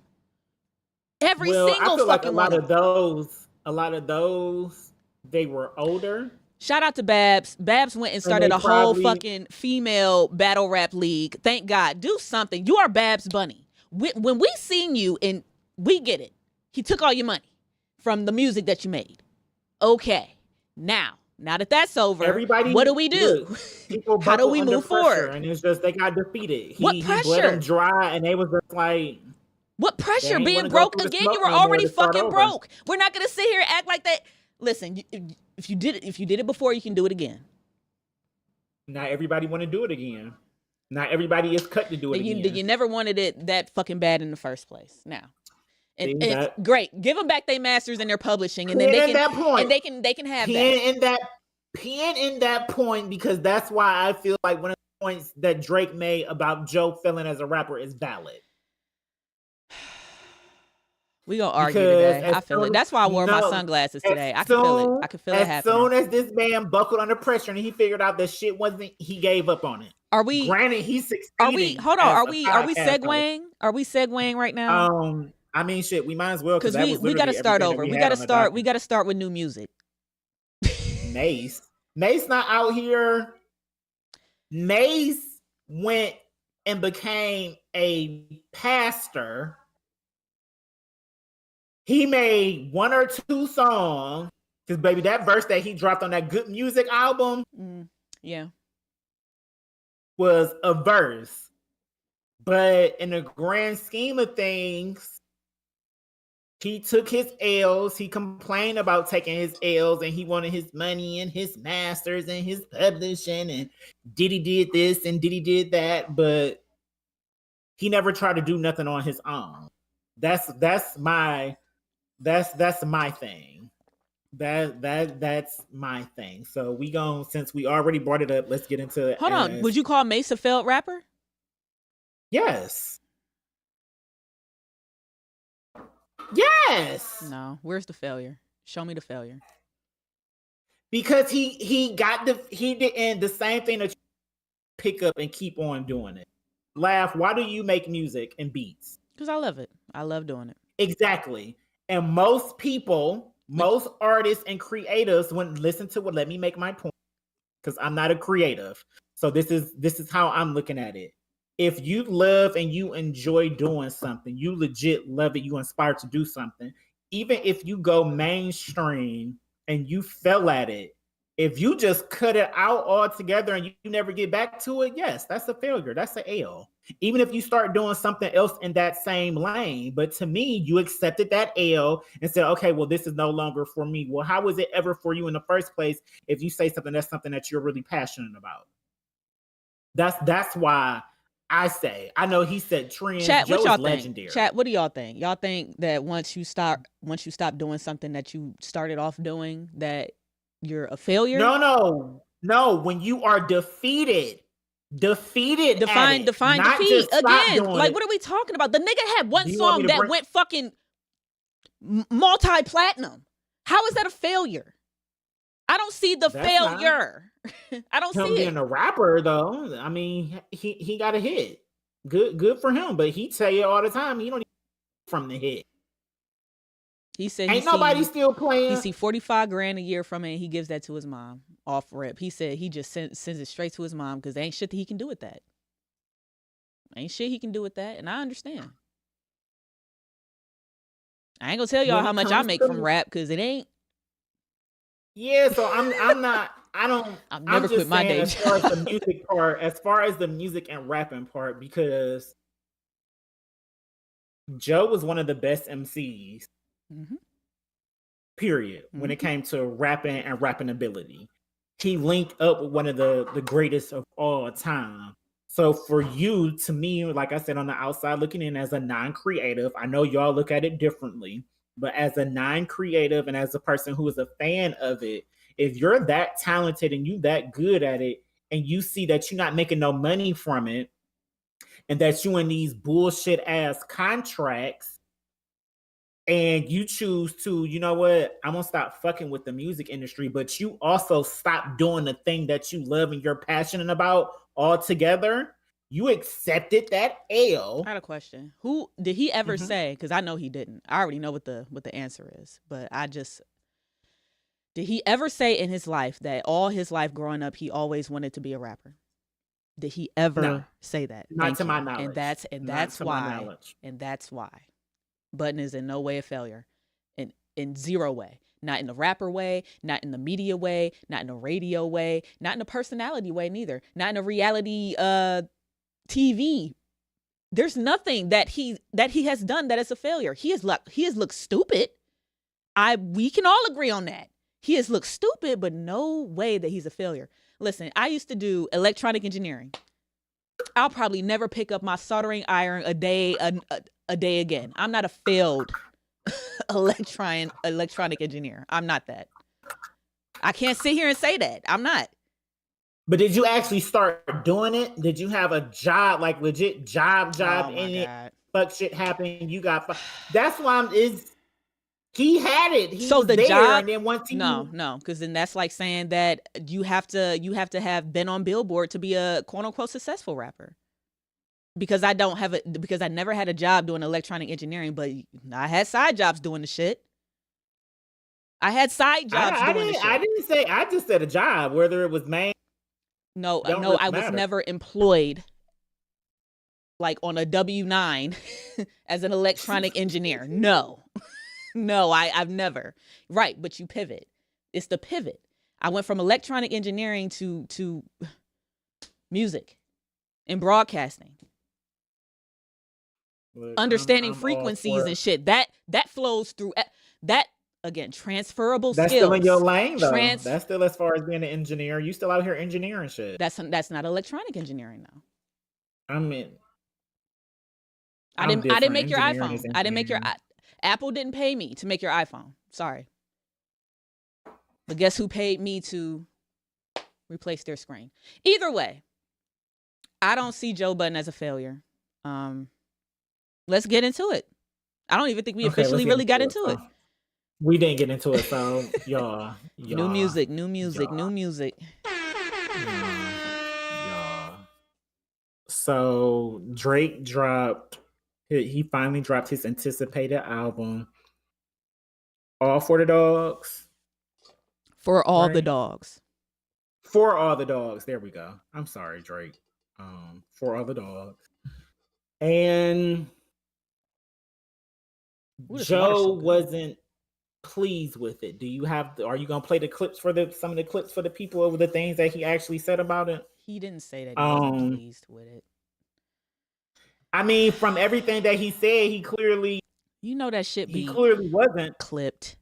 Every single fucking one of them. A lot of those, they were older. Shout out to Babs. Babs went and started a whole fucking female battle rap league. Thank God. Do something. You are Babs Bunny. When we seen you, and we get it, he took all your money from the music that you made. Okay. Now that that's over, what do we do? Look, how do we move forward? And it's just they got defeated. He bled them dry, and they was just like, what pressure? Being broke again? You were already fucking broke. We're not gonna sit here and act like that. Listen, if you did it before, you can do it again. Not everybody want to do it again. Not everybody is cut to do it again. You never wanted it that fucking bad in the first place. Now, and great, give them back their masters and their publishing, and then they can have that. Pen in that point, because that's why I feel like one of the points that Drake made about Joe failing as a rapper is valid. We gonna argue today. I feel it. That's why I wore my sunglasses today. I can feel it. I can feel it happening. As soon as this man buckled under pressure and he figured out that shit wasn't, he gave up on it. Are we? Granted, he's succeeding. Are we segueing? Are we segueing right now? I mean, shit. We might as well, because we got to start over. We got to start with new music. Mace not out here. Mace went and became a pastor. He made one or two songs, because baby, that verse that he dropped on that Good Music album, was a verse. But in the grand scheme of things, he took his L's. He complained about taking his L's, and he wanted his money and his masters and his publishing, and Diddy did this and Diddy did that, but he never tried to do nothing on his own. That's my thing. That's my thing. So since we already brought it up, let's get into it. Hold on. Would you call Mace a failed rapper? Yes. Yes. No. Where's the failure? Show me the failure. Because he did the same thing that you pick up and keep on doing it. Laugh. Why do you make music and beats? Because I love it. I love doing it. Exactly. And most people, most artists and creatives wouldn't listen to what. Let me make my point, because I'm not a creative. So this is how I'm looking at it. If you love and you enjoy doing something, you legit love it, you inspired to do something, even if you go mainstream and you fell at it, if you just cut it out altogether and you never get back to it, yes, that's a failure. That's an L. Even if you start doing something else in that same lane. But to me, you accepted that L and said, okay, well, this is no longer for me. Well, how was it ever for you in the first place if you say something that you're really passionate about? That's why I say, I know he said trends. Chat, what y'all think? Chat, what do y'all think? Y'all think that once you stop doing something that you started off doing, that you're a failure? No. When you are defeated. Define defeat again. Like, what are we talking about? The nigga had one song that went fucking multi-platinum. How is that a failure? I don't see the failure. I don't see it. Being a rapper, though, I mean, he got a hit. Good for him. But he tell you all the time, he don't even from the hit. He said Ain't nobody still he playing. see 45 grand a year from it, and he gives that to his mom off rip. He said he just sends it straight to his mom because there ain't shit that he can do with that. Ain't shit he can do with that, and I understand. I ain't gonna tell y'all When how it much I comes make to- from rap because it ain't. Yeah, so I'm not. I don't. I've never I'm quit just my saying day as far as the job. music part, as far as the music and rapping part, because Joe was one of the best MCs. Mhm. Period. When it Mhm. came to rapping and rapping ability, he linked up with one of the greatest of all time. So for you, to me, like I said, on the outside looking in as a non-creative, I know y'all look at it differently, but as a non-creative and as a person who is a fan of it, if you're that talented and you that good at it, and you see that you're not making no money from it, and that you in these bullshit ass contracts, and you choose to, you know what, I'm gonna stop fucking with the music industry, but you also stop doing the thing that you love and you're passionate about altogether, you accepted that L. I had a question. Who did he ever Mhm. say? Because I know he didn't. I already know what the answer is, but did he ever say in his life that all his life growing up he always wanted to be a rapper? Did he ever No, say that? not Thank to you. my knowledge. And that's Not to my why. knowledge. And that's why. Button is in no way a failure. In zero way. Not in the rapper way, not in the media way, not in the radio way, not in the personality way neither. Not in the reality TV. There's nothing that he has done that is a failure. He has looked stupid. We can all agree on that. He has looked stupid, but no way that he's a failure. Listen, I used to do electronic engineering. I'll probably never pick up my soldering iron a day again. I'm not a failed electronic engineer. I'm not that. I can't sit here and say that. I'm not. But did you actually start doing it? Did you have a job, like legit job Oh my in it? God. Fuck shit happened. You got that's why he had it. He So was the there, job, and then once he no, because then that's like saying that you have to have been on Billboard to be a quote unquote successful rapper. Because I never had a job doing electronic engineering, but I had side jobs doing the shit. I had side jobs doing the shit. I didn't say. I just said a job, whether it was main. No, Don't no, really I was matter. never employed like on a W-9 as an electronic engineer. No, no, I've never. Right, but you pivot. It's the pivot. I went from electronic engineering to music and broadcasting. Look, Understanding I'm all frequencies for and it. shit. That flows through that again, transferable That's skills. still in your lane, though. That's still as far as being an engineer. You still out here engineering shit. That's not electronic engineering though. I mean, I didn't make your Engineering is iPhone. I didn't make your engineering. Apple didn't pay me to make your iPhone. Sorry. But guess who paid me to replace their screen? Either way, I don't see Joe Budden as a failure. Let's get into it. I don't even think we Okay, officially let's get really got into into it. it. We didn't get into it, so y'all. New music. Y'all. So Drake dropped. He finally dropped his anticipated album. All for the dogs. For all the Right? dogs. For all the dogs. There we go. I'm sorry, Drake. For all the dogs. And Ooh, this water's Joe so good. wasn't pleased with it. Are you gonna play the clips for some of the clips for the people over the things that he actually said about it? He didn't say that he wasn't pleased with it. I mean, from everything that he said, he clearly wasn't clipped.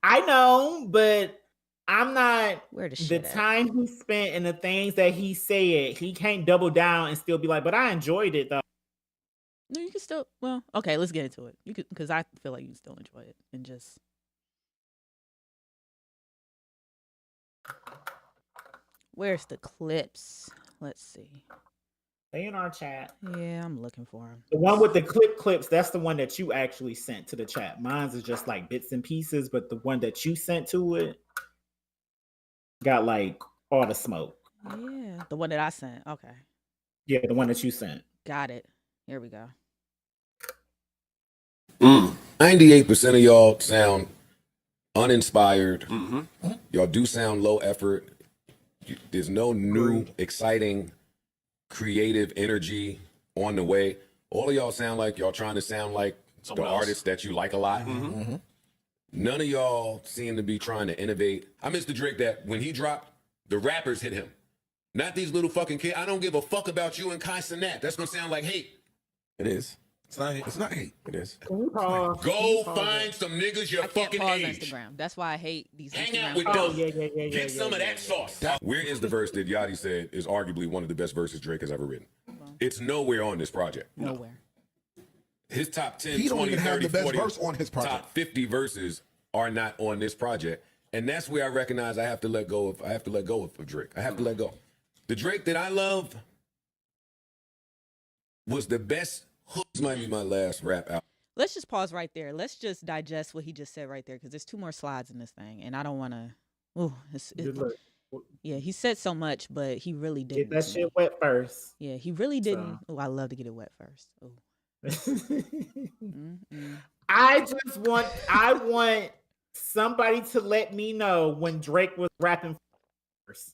I know, but I'm not. Where the The shit at? time he spent and the things that he said, he can't double down and still be like, but I enjoyed it though. No, you can still. Well, okay, let's get into it. You could, because I feel like you can still enjoy it and just. Where's the clips? Let's see. They in our chat. Yeah, I'm looking for them. The one with the clips, that's the one that you actually sent to the chat. Mine's is just like bits and pieces, but the one that you sent to it got like all the smoke. Yeah, the one that I sent. Okay. Yeah, the one that you sent. Got it. Here we go. 98% of y'all sound uninspired. Y'all do sound low effort. There's no new, exciting, creative energy on the way. All of y'all sound like y'all trying to sound like Someone the else. artists that you like a lot. None of y'all seem to be trying to innovate. I miss the Drake that when he dropped, the rappers hit him. Not these little fucking kids. I don't give a fuck about you and Kai Cenat. That's gonna sound like hate. It is. It's not hate. It is. Can we pause? Go find some niggas your I can't fucking pause age. Instagram. That's why I hate these Hang Instagram out with posts. them. yeah. Get some of that sauce. Where is the verse that Yachty said is arguably one of the best verses Drake has ever written? It's nowhere on this project. Nowhere. His top 10, He don't 20, even have 30, the best 40, verse on his project. top 50 verses are not on this project. And that's where I recognize I have to let go of Drake. I have to let go. The Drake that I love was the best hook. This might be my last rap album. Let's just pause right there. Let's just digest what he just said right there because there's 2 more slides in this thing, and I don't want to. Oh, Good look. yeah. He said so much, but he really didn't. Get that to shit me. wet first. Yeah, he really didn't. So. Oh, I love to get it wet first. Oh. I want somebody to let me know when Drake was rapping first.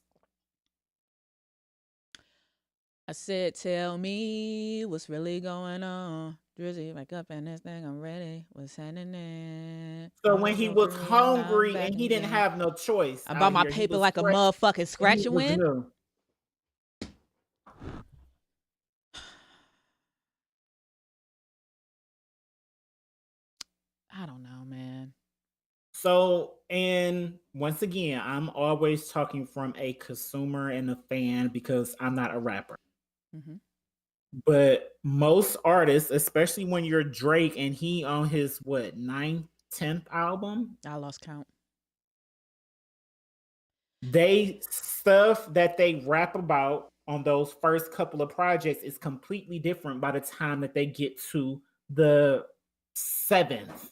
I said, tell me what's really going on. Drizzy, wake up and this thing, I'm ready. What's happening? So when he was hungry and he didn't have no choice. I bought my paper like a motherfucking scratch and win. I don't know, man. So, and once again, I'm always talking from a consumer and a fan because I'm not a rapper. But most artists, especially when you're Drake and he on his 9th, 10th album, I lost count. They stuff that they rap about on those first couple of projects is completely different by the time that they get to the 7th,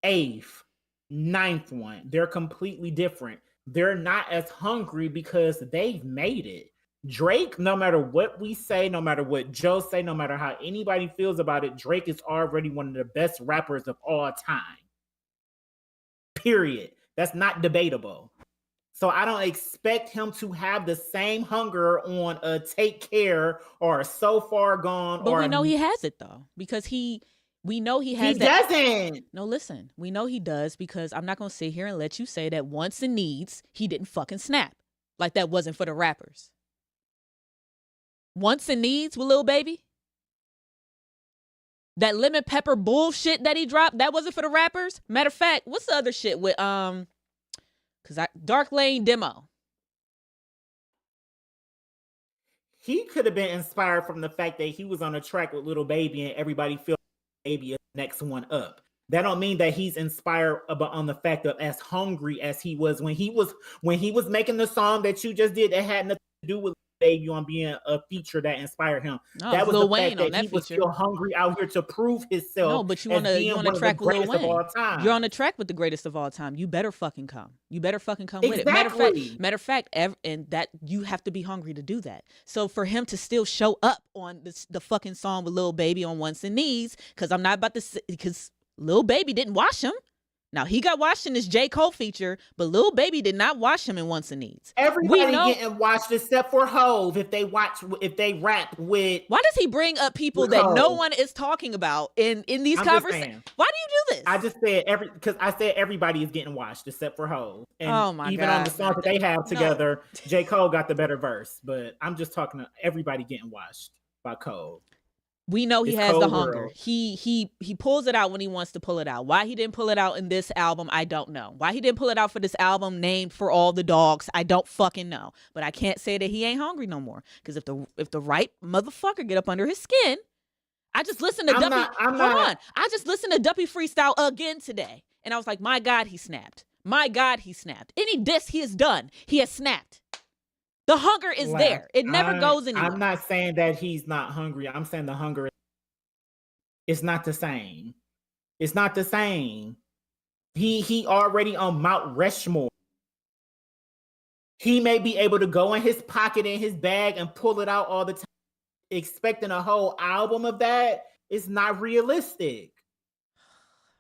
8th, 9th one. They're completely different. They're not as hungry because they've made it. Drake, no matter what we say, no matter what Joe say, no matter how anybody feels about it, Drake is already one of the best rappers of all time. Period. That's not debatable. So I don't expect him to have the same hunger on a Take Care or So Far Gone. But we know he has it though, because we know he has He that. doesn't. No, listen, we know he does because I'm not gonna sit here and let you say that Wants and Needs he didn't fucking snap. Like that wasn't for the rappers. Wants and Needs with Lil Baby. That Lemon Pepper bullshit that he dropped, that wasn't for the rappers. Matter of fact, what's the other shit with Dark Lane Demo? He could have been inspired from the fact that he was on a track with Lil Baby and everybody feels Baby is the next one up. That don't mean that he's inspired on the fact of as hungry as he was when he was making the song that you just did that had nothing to do with Baby on being a feature that inspired him. No, that was Lil the Wayne fact that on that he was feature. still hungry out here to prove himself. No, but you on a track with Lil Wayne. You're on a track with the greatest of all time. You better fucking come. You better fucking come with it. Matter of fact, and that you have to be hungry to do that. So for him to still show up on the fucking song with Lil Baby on Wants and Needs, because I'm not about to, because Lil Baby didn't wash him. Now he got washed in this J. Cole feature, but Lil Baby did not wash him in Wants and Needs. Everybody getting watched except for Hove if they rap with. Why does he bring up people that no one is talking about in these conversations? Why do you do this? I just said because I said everybody is getting watched except for Hove. And oh my even God. on the songs that they have together, J. Cole got the better verse. But I'm just talking to everybody getting watched by Cole. We know he has the hunger. He pulls it out when he wants to pull it out. Why he didn't pull it out in this album, I don't know. Why he didn't pull it out for this album named For All the Dogs, I don't fucking know. But I can't say that he ain't hungry no more. Because if the right motherfucker get up under his skin, I just listened to I just listened to Duppy Freestyle again today. And I was like, my God, he snapped. My God, he snapped. Any diss he has done, he has snapped. The hunger is there. It never goes anywhere. I'm not saying that he's not hungry. I'm saying the hunger is not the same. It's not the same. He already on Mount Rushmore. He may be able to go in his pocket, in his bag, and pull it out all the time. Expecting a whole album of that is not realistic.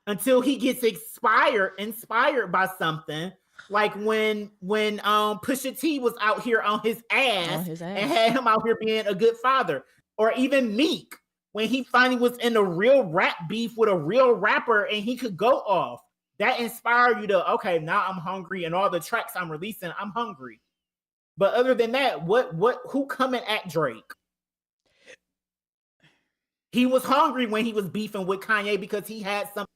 until he gets inspired by something. Like when Pusha T was out here on his ass and had him out here being a good father, or even Meek when he finally was in a real rap beef with a real rapper and he could go off. That inspired you to, okay, now I'm hungry, and all the tracks I'm releasing, I'm hungry. But other than that, who coming at Drake? He was hungry when he was beefing with Kanye because he had something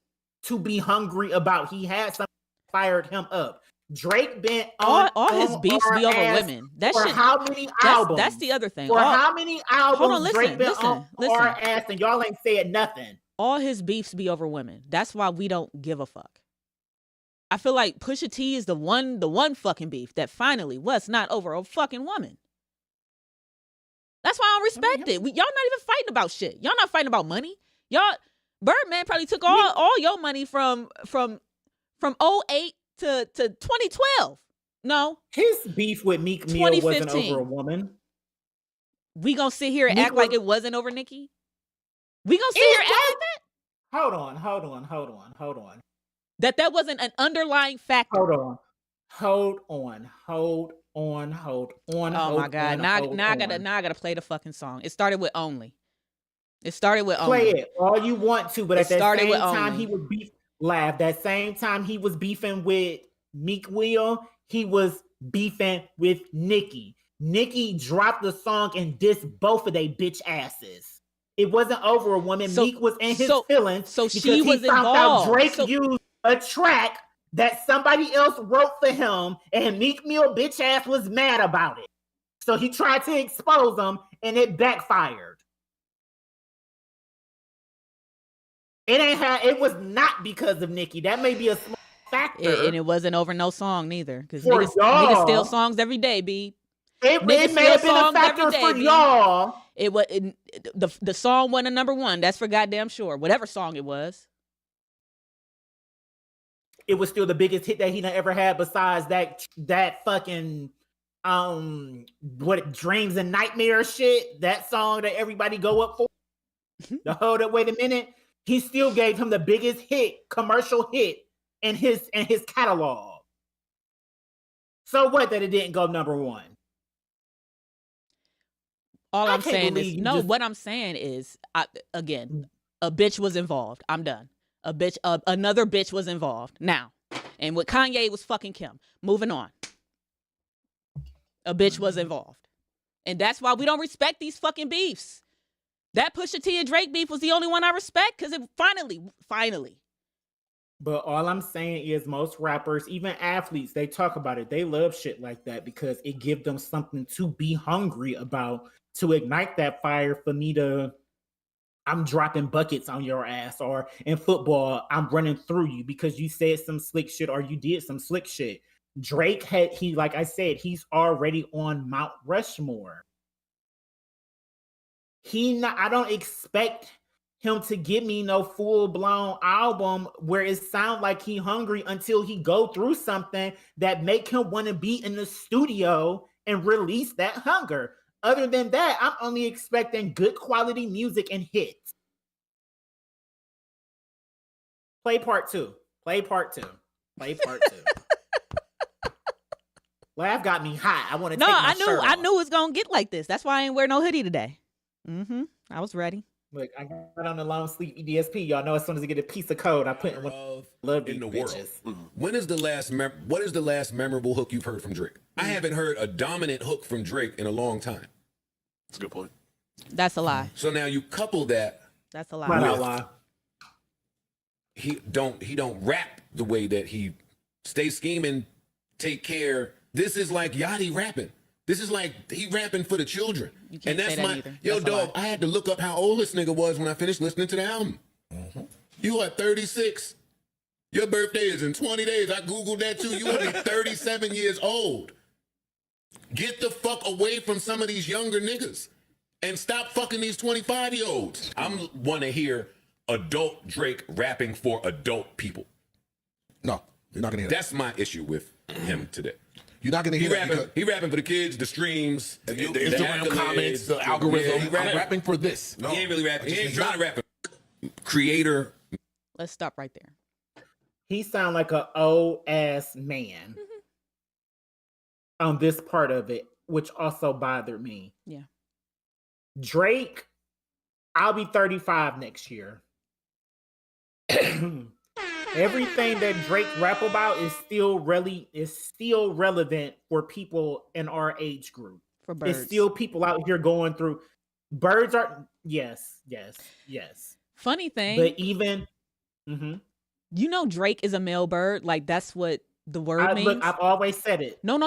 to be hungry about. He had something that fired him up. Drake been on all his beefs be over women. That for shit. how many albums? That's the other thing. For how many albums Drake been on our ass and y'all ain't said nothing? All his beefs be over women. That's why we don't give a fuck. I feel like Pusha T is the one fucking beef that finally was not over a fucking woman. That's why I don't respect it. Y'all not even fighting about shit. Y'all not fighting about money. Y'all, Birdman probably took all your money from 08 to 2012. No. His beef with Meek Mill wasn't over a woman. We gonna sit here and act like it wasn't over Nicki? We gonna sit here and act like that? Hold on. That wasn't an underlying factor. Hold on. Oh my God. Now I gotta play the fucking song. It started with Only. Play it all you want to, but at that same time he was that same time he was beefing with Meek Mill, he was beefing with Nicki. Nicki dropped the song and dissed both of they bitch asses. It wasn't over a woman. Meek was in his feelings. So she was found involved. Out Drake used a track that somebody else wrote for him, and Meek Mill bitch ass was mad about it. So he tried to expose him, and it backfired. It was not because of Nicki. That may be a small factor. And it wasn't over no song neither. Because niggas steal songs every day, B. It may have been a factor for y'all. The song wasn't a number one. That's for goddamn sure. Whatever song it was. It was still the biggest hit that he ever had besides that fucking Dreams and Nightmares shit. That song that everybody go up for. Hold up, wait a minute. He still gave him the biggest commercial hit in his catalog. So what that it didn't go number one? What I'm saying is, again, a bitch was involved. I'm done. Another bitch was involved. Now, and with Kanye was fucking Kim. Moving on. A bitch was involved. And that's why we don't respect these fucking beefs. That Pusha T and Drake beef was the only one I respect because it finally. But all I'm saying is most rappers, even athletes, they talk about it. They love shit like that because it gives them something to be hungry about, to ignite that fire for me to, I'm dropping buckets on your ass, or in football, I'm running through you because you said some slick shit or you did some slick shit. Drake like I said, he's already on Mount Rushmore. I don't expect him to give me no full-blown album where it sounds like he hungry until he go through something that make him want to be in the studio and release that hunger. Other than that, I'm only expecting good quality music and hits. Play part two. Laugh got me hot. I want to take my shirt off. I knew it was going to get like this. That's why I ain't wear no hoodie today. I was ready. Look, I got on the long sleeve EDSP. Y'all know as soon as I get a piece of code, I put in what love in the bitches. world. What is the last memorable hook you've heard from Drake? I haven't heard a dominant hook from Drake in a long time. That's a good point. That's a lie. So now you couple that. That's a lie. Flat out lie. He don't rap the way that he stay scheming, take care. This is like Yachty rapping. This is like he rapping for the children. You can't say that either. Yo, dog, I had to look up how old this nigga was when I finished listening to the album. You are 36. Your birthday is in 20 days. I Googled that too. You only 37 years old. Get the fuck away from some of these younger niggas and stop fucking these 25-year-olds. I want to hear adult Drake rapping for adult people. No, you're not gonna hear that. That's my issue with him today. You're not gonna hear that. He rapping for the kids, the streams, the Instagram comments, the algorithm. Yeah, I'm rapping for this. No, he ain't really rapping. He ain't trying to rap. Creator. Let's stop right there. He sound like a old ass man on this part of it, which also bothered me. Yeah. Drake, I'll be 35 next year. Everything that Drake rap about is still relevant for people in our age group. For birds. It's still people out here going through. Birds are yes. Funny thing, But even mhm. you know Drake is a male bird. Like that's what the word means. Look, I've always said it. No.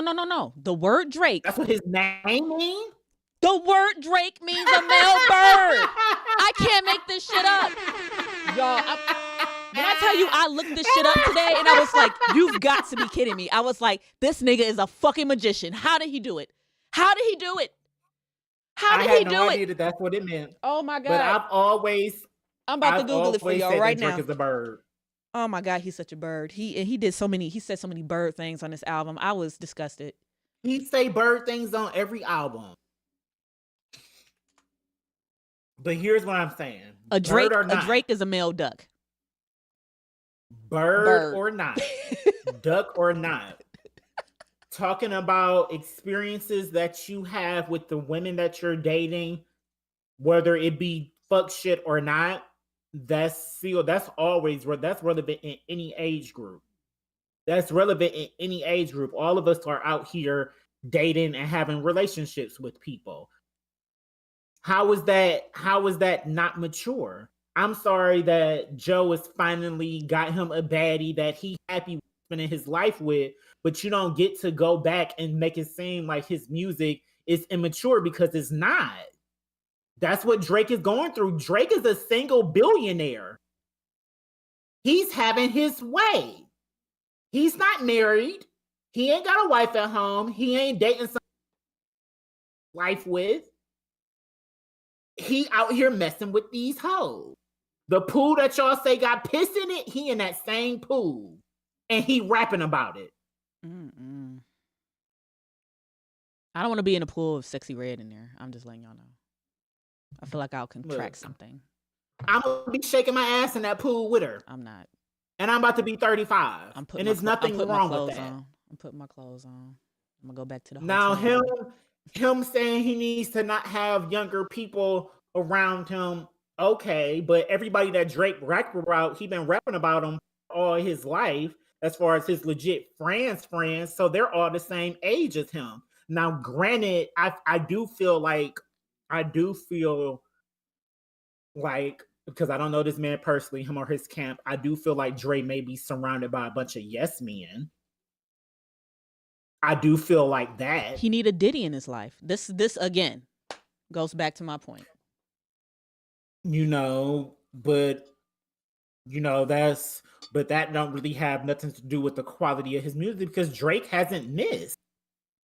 The word Drake. That's what his name means. The word Drake means a male bird. I can't make this shit up. Y'all, when I tell you I looked this shit up today and I was like, you've got to be kidding me. I was like, this nigga is a fucking magician. How did he do it? How did he do it? How did he do it? That's what it meant. Oh my God. But I'm about to Google it for y'all right now. Drake is a bird. Oh my God, he's such a bird. He said so many bird things on this album. I was disgusted. He say bird things on every album. But here's what I'm saying. A Drake is a male duck. Bird or not. Duck or not. Talking about experiences that you have with the women that you're dating, whether it be fuck shit or not, that's relevant in any age group. That's relevant in any age group. All of us are out here dating and having relationships with people. How is that not mature? I'm sorry that Joe has finally got him a baddie that he happy spending his life with, but you don't get to go back and make it seem like his music is immature because it's not. That's what Drake is going through. Drake is a single billionaire. He's having his way. He's not married. He ain't got a wife at home. He ain't dating some life with. He out here messing with these hoes. The pool that y'all say got piss in it, he in that same pool. And he rapping about it. Mm-mm. I don't want to be in a pool of Sexy Red in there. I'm just letting y'all know. I feel like I'll contract something. I'm going to be shaking my ass in that pool with her. I'm not. And I'm about to be 35. And there's nothing wrong with that. I'm putting my clothes on. I'm going to go back to the Now, him saying he needs to not have younger people around him, okay, but everybody that Drake rapped about, he been rapping about them all his life as far as his legit friends, so they're all the same age as him. Now, granted, I do feel like, because I don't know this man personally, him or his camp, I do feel like Dre may be surrounded by a bunch of yes men. I do feel like that. He need a Diddy in his life. This again goes back to my point. But that don't really have nothing to do with the quality of his music because Drake hasn't missed.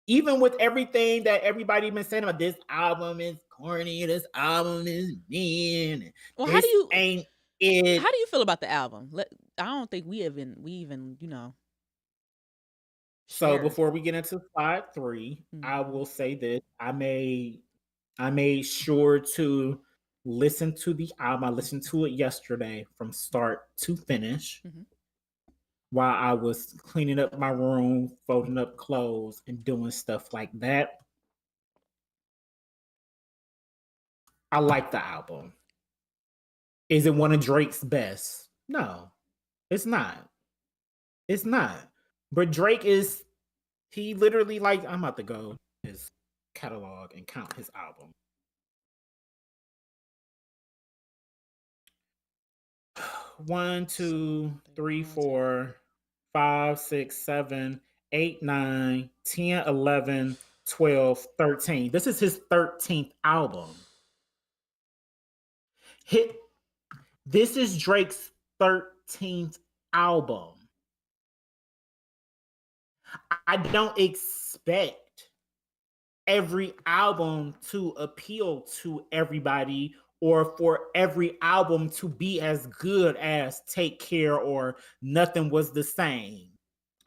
Even with everything that everybody been saying about this album is corny, this album is mean. Well, how do you How do you feel about the album? I don't think we even. So sure. Before we get into slide 3, I will say this. I made sure to listen to the album. I listened to it yesterday from start to finish while I was cleaning up my room, folding up clothes, and doing stuff like that. I like the album. Is it one of Drake's best? No, it's not. It's not. But Drake he literally, I'm about to go his catalog and count his album. One, 2, 3, 4, 5, 6, 7, 8, 9, 10, 11, 12, 13. This is his 13th album. This is Drake's 13th album. I don't expect every album to appeal to everybody or for every album to be as good as Take Care or Nothing Was the Same.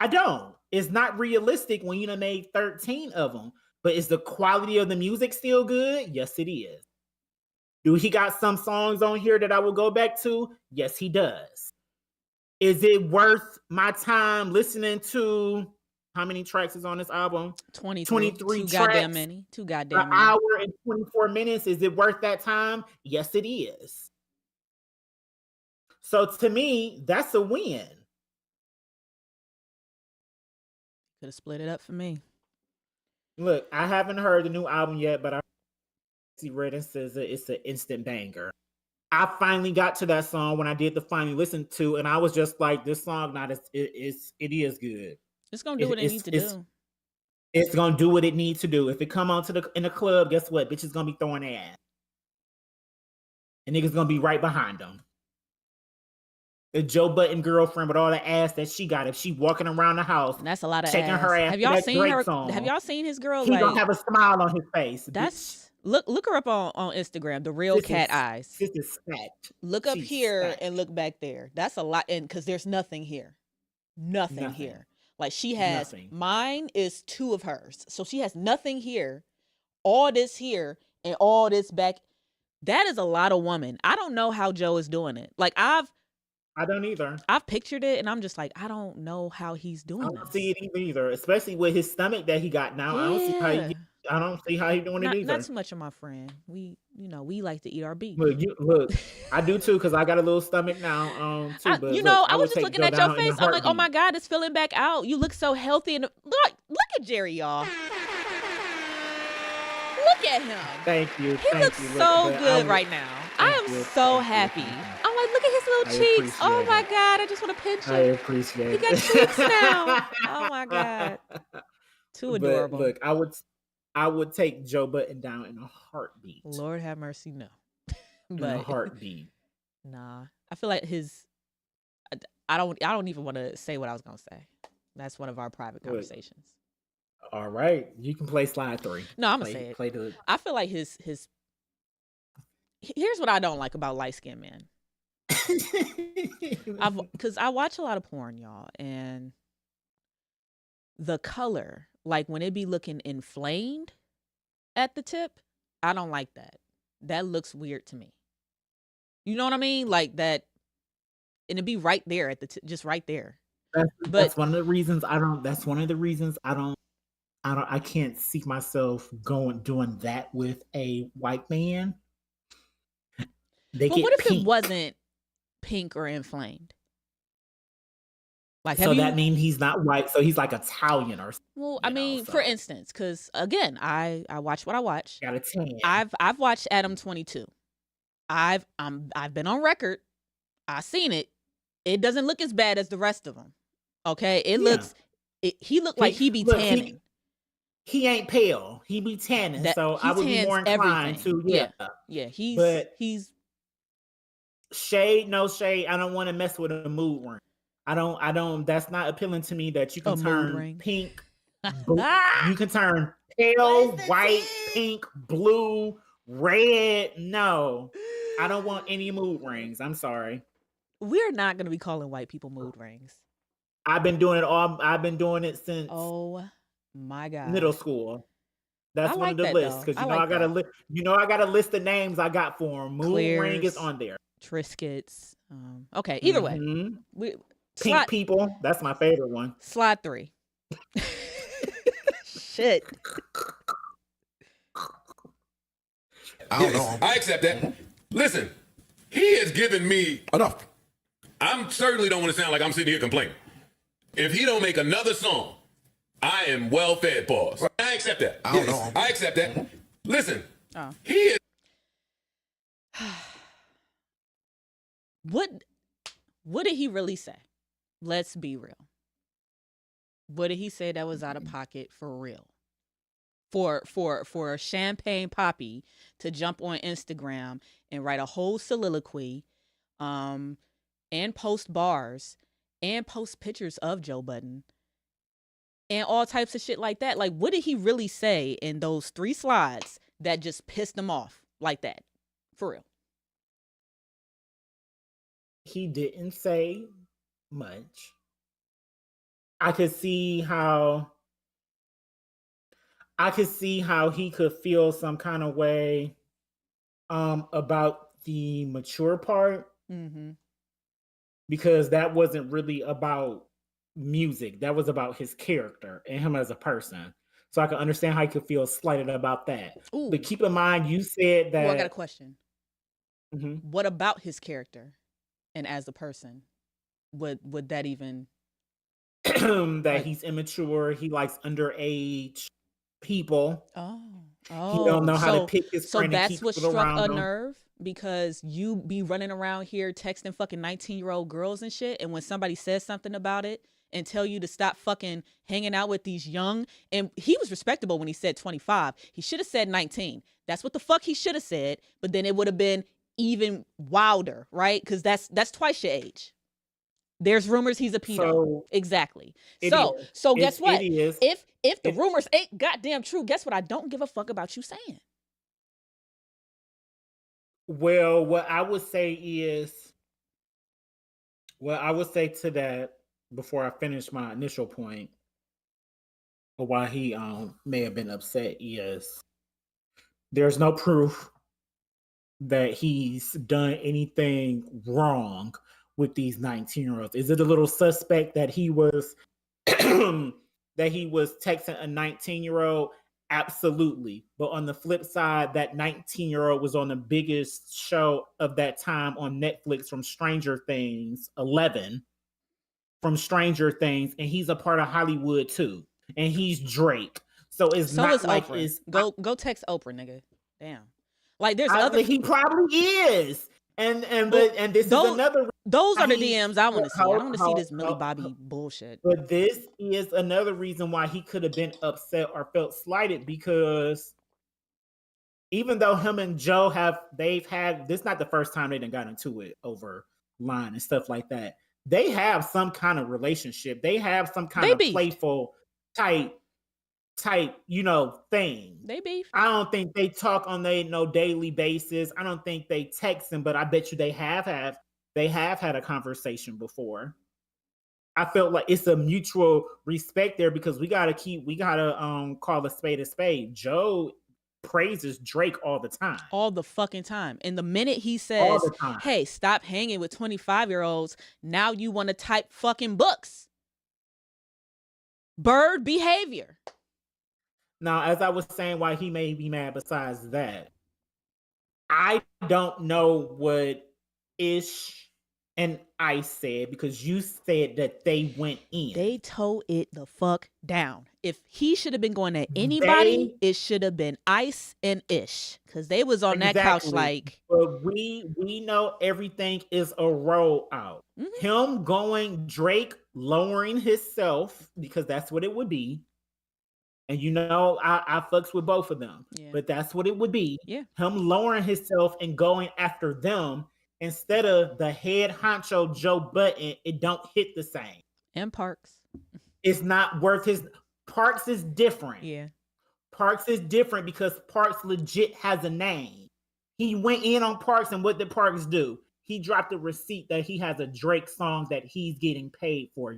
I don't. It's not realistic when you done made 13 of them. But is the quality of the music still good? Yes, it is. Do he got some songs on here that I will go back to? Yes, he does. Is it worth my time listening to how many tracks is on this album? 23 23 too goddamn tracks, many. Too An goddamn many. hour and 24 minutes. Is it worth that time? Yes, it is. So to me, that's a win. Could have split it up for me. Look, I haven't heard the new album yet, but I see Red and SZA. It's an instant banger. I finally got to that song when I did the finally listen to, and I was just like, this song not as it is good. It's gonna do what it needs to do. It's gonna do what it needs to do. If it come on to in the club, guess what? Bitch is gonna be throwing their ass. And niggas gonna be right behind them. The Joe Button girlfriend with all the ass that she got, if she walking around the house, And that's a lot of shaking ass. her ass Have to y'all that seen Drake her? song, Have y'all seen his girl? he Like, gonna have a smile on his face. that's look her up on Instagram. The real This cat is- eyes. This is fact. Look up she's here fat. and look back there. That's a lot, and because there's nothing here, nothing Nothing. here. Like she has Nothing. mine is 2 of hers, so she has nothing here, all this here, and all this back. That is a lot of woman. I don't know how Joe is doing it. Like I don't either. I've pictured it, and I'm just like, I don't know how he's I doing don't this. see it either, especially with his stomach that he got now. I don't see how Yeah. I don't see how he's doing it Not, either. not too much of my friend. We like to eat our beef. Look, I do too because I got a little stomach now. Too, I, but you look, know, I would was just take looking Joe at your down in a face. I'm like, oh my heartbeat. God, it's filling back out. You look so healthy. And look at Jerry, y'all. Look at him. Thank you. He thank looks you. so Look, but good right now. I thank am you, so thank you, happy. thank you. I'm like, look at his little I cheeks. Oh appreciate my it. God, I just want to pinch I him. appreciate He it. got cheeks now. Oh my God. Too adorable. But look, I would take Joe Button down in a heartbeat. Lord have mercy, no. In a But heartbeat. nah, I feel like I don't even want to say what I was gonna say. That's one of our private Look. conversations. All right, you can play slide 3. No, I'm gonna say it. Play the. I feel like his. Here's what I don't like about light skinned men. Because I watch a lot of porn, y'all, and the color, like when it be looking inflamed at the tip, I don't like that. That looks weird to me. You know what I mean? Like that, and it'd be right there at the tip, just right there. That's one of the reasons I don't. That's one of the reasons I can't see myself doing that with a white man. They But get what if pink. it wasn't pink or inflamed? Like, So that means he's not white. So he's like Italian or something. Well, I you know, mean, for so- instance, because again, I watch what I watch. Got a tan. I've watched Adam 22. I've been on record. I seen it. It doesn't look as bad as the rest of them. Okay, it Yeah. looks. He looked like he be look, tanning. He ain't pale. He be tanning. That- So he I would be tans more inclined everything. to Yeah, But- he's shade, no shade. I don't want to mess with a mood ring. I don't. That's not appealing to me. That you A can mood turn ring. pink. You can turn pale, white, pink, blue, red. No, I don't want any mood rings. I'm sorry. We're not gonna be calling white people mood rings. I've been doing it all. I've been doing it since Oh my God. middle school. That's I one like of the that, lists though. because I you know like I got a that. list. You know I got a list of names I got for him. Mood ring is Clears. on there. Triscuits. Okay. Either way, Mhm. we Pink slide, people. That's my favorite one. slide 3. Shit. I don't know. I accept that. Listen, he has given me. Enough. I'm certainly don't want to sound like I'm sitting here complaining. If he don't make another song, I am well fed. Pause. I accept that. I don't know. I accept that. Listen, Oh. he is. What did he really say? Let's be real. What did he say that was out of pocket for real? For a Champagne Poppy to jump on Instagram and write a whole soliloquy, and post bars and post pictures of Joe Budden and all types of shit like that. Like, what did he really say in those 3 slides that just pissed him off like that? For real. He didn't say much. I could see how he could feel some kind of way about the mature part, Mm-hmm. because that wasn't really about music. That was about his character and him as a person. So I can understand how you could feel slighted about that. Ooh. But keep in mind, you said that. Well, I got a question. Mhm. What about his character and as a person? Would that even that he's immature. He likes underage people. He don't know how to pick his so friend and that's keep what people struck around a him. nerve because you be running around here texting fucking 19-year-old girls and shit, and when somebody says something about it and tell you to stop fucking hanging out with these young, and he was respectable when he said 25. He should have said 19. That's what the fuck he should have said, but then it would have been even wilder, right? Because that's twice your age. There's rumors he's a pedo. So exactly. it So is. so guess what? It is. If the It- rumors ain't goddamn true, guess what? I don't give a fuck about you saying. Well, what I would say to that before I finish my initial point of why he may have been upset is there's no proof that he's done anything wrong with these 19-year-olds. Is it a little suspect that he was texting a 19-year-old? Absolutely. But on the flip side, that 19-year-old was on the biggest show of that time on Netflix from Stranger Things, 11 from Stranger Things, and he's a part of Hollywood too. And he's Drake. So it's So not is like Oprah. it's Go text Oprah, nigga. Damn. Like there's other he probably is. And this is another. Those are the DMs I want to see. I don't want to see this Millie hold- Bobby bullshit. But this is another reason why he could have been upset or felt slighted, because even though him and Joe they've had this, not the first time they done got into it over line and stuff like that. They have some kind of relationship. They have some kind of playful type, thing. They beef. I don't think they talk on no daily basis. I don't think they text him, but I bet you they have had a conversation before. I felt like it's a mutual respect there, because we gotta call a spade. Joe praises Drake all the time. All the fucking time. And the minute he says, hey, stop hanging with 25-year-olds, now you want to type fucking books. Bird behavior. Now, as I was saying, why he may be mad besides that, I don't know what Ish and Ice said, because you said that they went in. They towed it the fuck down. If he should have been going at anybody, it should have been Ice and Ish, because they was on that couch like. But we know everything is a roll out. Mm-hmm. Him going, Drake lowering himself, because that's what it would be. And I fucks with both of them, but that's what it would be. Yeah. Him lowering himself and going after them instead of the head honcho Joe Budden. It don't hit the same. And Parks. It's not worth his. Parks is different. Yeah. Parks is different because Parks legit has a name. He went in on Parks, and what did Parks do? He dropped a receipt that he has a Drake song that he's getting paid for.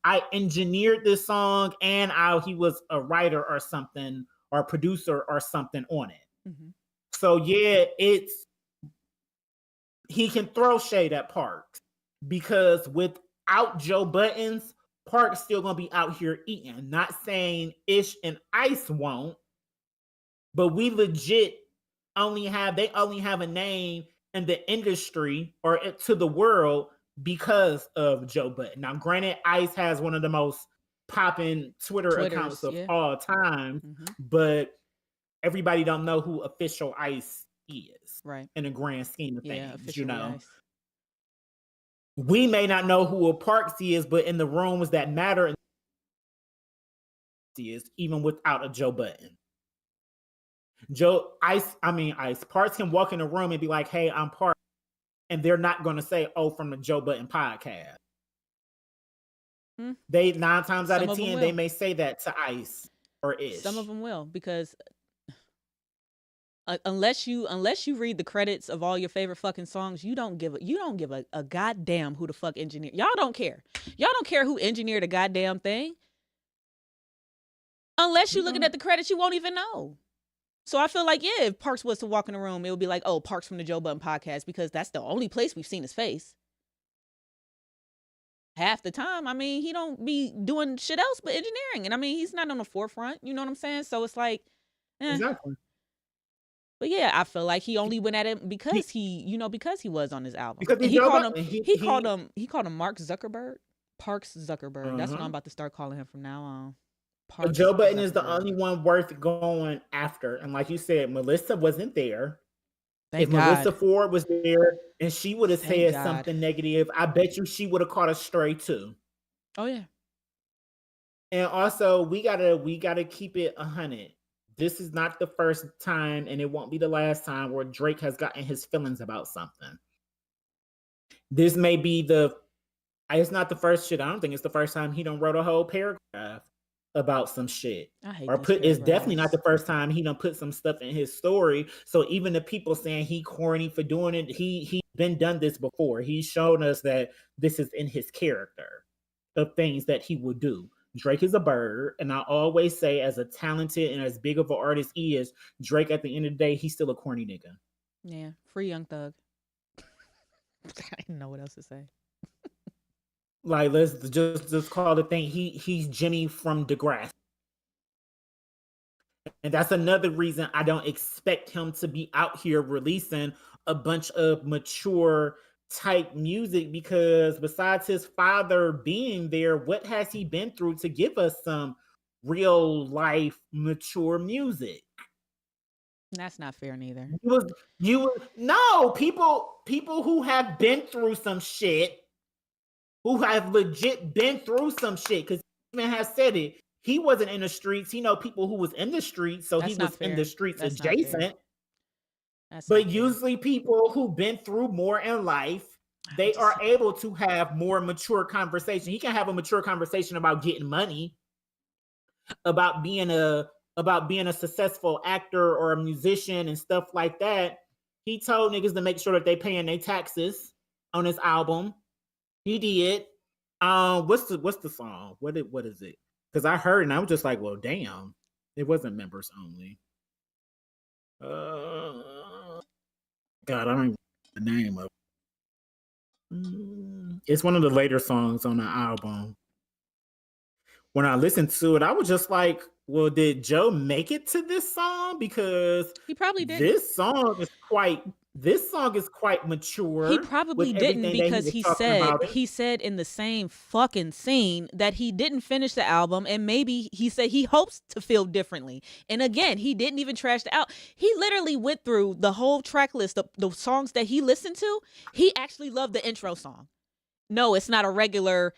I engineered this song, and he was a writer or something, or a producer or something on it. Mm-hmm. So yeah, he can throw shade at Parks, because without Joe Buttons, Parks still gonna be out here eating. Not saying Ish and Ice won't, but we legit only have a name in the industry or to the world because of Joe Budden. Now, granted, Ice has one of the most popping Twitter accounts of all time, mm-hmm. but everybody don't know who official Ice is, right? In the grand scheme of things, Ice. We may not know who a Parks is, but in the rooms that matter, is even without a Joe Budden. Ice Parks can walk in the room and be like, hey, I'm Parks, and they're not going to say, oh, from the Joe Budden podcast. They 9 times out of 10 they may say that to Ice or Ish. Some of them will, because unless you read the credits of all your favorite fucking songs, you don't give a goddamn who the fuck engineered. Y'all don't care who engineered a goddamn thing. Unless you're looking at the credits, you won't even know. So I feel like, if Parks was to walk in the room, it would be like, oh, Parks from the Joe Budden podcast, because that's the only place we've seen his face. half the time, I mean, he don't be doing shit else but engineering. And I mean, he's not on the forefront. You know what I'm saying? So it's like, Exactly. But yeah, I feel like he only went at it because because he was on his album. Because And he called him Mark Zuckerberg. Parks Zuckerberg. That's what I'm about to start calling him from now on. Parks Joe Budden is the Zuckerberg. only one worth going after. And like you said, Melissa wasn't there. Thank If God. Melissa Ford was there and she would have Thank said God. something negative, I bet you she would have caught a stray too. Oh yeah. And also, we gotta keep it 100. This is not the first time, and it won't be the last time where Drake has gotten his feelings about something. This may be it's not the first shit. I don't think it's the first time he done wrote a whole paragraph about some shit. I hate It's definitely not paragraphs. the first time he done put some stuff in his story. So even the people saying he corny for doing it, he's done this before. He's shown us that this is in his character of things that he would do. Drake is a bird, and I always say, as a talented and as big of an artist he is, Drake at the end of the day, he's still a corny nigga. Yeah. Free Young Thug. I didn't know what else to say. Like, let's just call the thing. He's Jimmy from Degrassi. And that's another reason I don't expect him to be out here releasing a bunch of mature type music, because besides his father being there, what has he been through to give us some real life mature music? That's not fair neither. No, people who have been through some shit, who have legit been through some shit, because he even has said it. He wasn't in the streets. He know people who was in the streets, so That's he not was in fair. the streets That's not fair. adjacent. That's But not fair. usually people who've been through more in life, they are able to have more mature conversation. He can have a mature conversation about getting money, about being a successful actor or a musician and stuff like that. He told niggas to make sure that they paying their taxes on his album. He did. What's the song? What is it? Because I heard and I was just like, well, damn, it wasn't members only. God, I don't even know the name of it. It's one of the later songs on the album. When I listened to it, I was just like, well, did Joe make it to this song? Because he probably didn't. This song is quite mature. He probably didn't, because he said in the same fucking scene that he didn't finish the album, and maybe he said he hopes to feel differently. And again, he didn't even trash the album. He literally went through the whole track list of the songs that he listened to. He actually loved the intro song. No, it's not a regular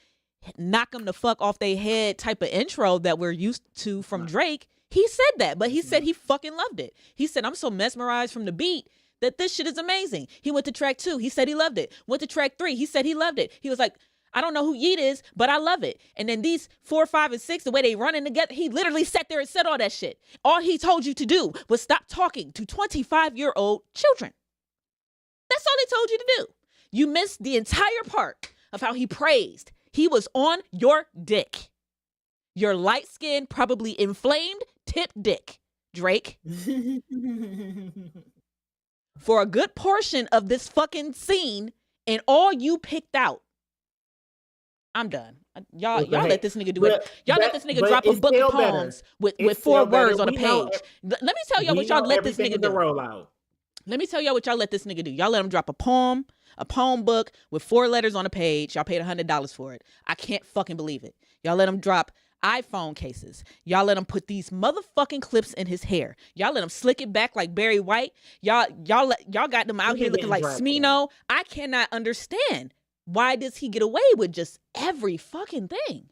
knock them the fuck off their head type of intro that we're used to from Drake. He said that, but he said he fucking loved it. He said, I'm so mesmerized from the beat that this shit is amazing. He went to track 2. He said he loved it. Went to track 3. He said he loved it. He was like, I don't know who Yeet is, but I love it. And then these 4, 5, and 6, the way they running together, he literally sat there and said all that shit. All he told you to do was stop talking to 25-year-old children. That's all he told you to do. You missed the entire part of how he praised. He was on your dick. Your light-skinned, probably inflamed tip dick, Drake. For a good portion of this fucking scene, and all you picked out. I'm done. Y'all let this nigga do it. Y'all let this nigga drop a book of poems with 4 words on a page. Let me tell y'all what y'all let this nigga do. Let me tell y'all what y'all let this nigga do. Y'all let him drop a poem book with 4 letters on a page. Y'all paid $100 for it. I can't fucking believe it. Y'all let him drop iPhone cases. Y'all let him put these motherfucking clips in his hair. Y'all let him slick it back like Barry White. Y'all got them out here looking like Smino. I cannot understand. Why does he get away with just every fucking thing?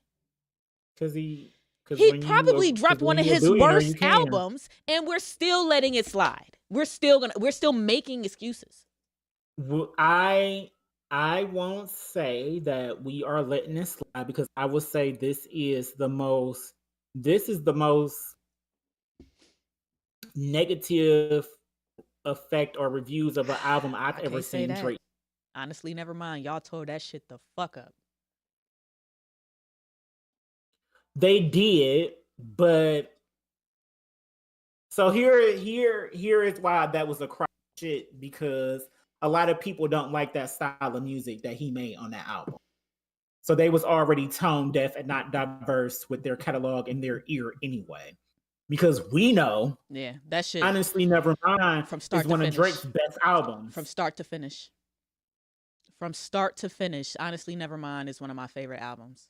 Because he probably dropped one of his worst albums, and we're still letting it slide. We're still making excuses. I won't say that we are letting it slide, because I will say this is the most negative effect or reviews of an album I've ever seen Drake. Honestly, never mind. Y'all tore that shit the fuck up. They did, but so here is why that was a cry shit, because a lot of people don't like that style of music that he made on that album. So they was already tone deaf and not diverse with their catalog and their ear anyway. Because we know, Yeah, that shit Honestly Nevermind from start is to one finish. of Drake's best albums. From start to finish. From start to finish, Honestly Nevermind is one of my favorite albums.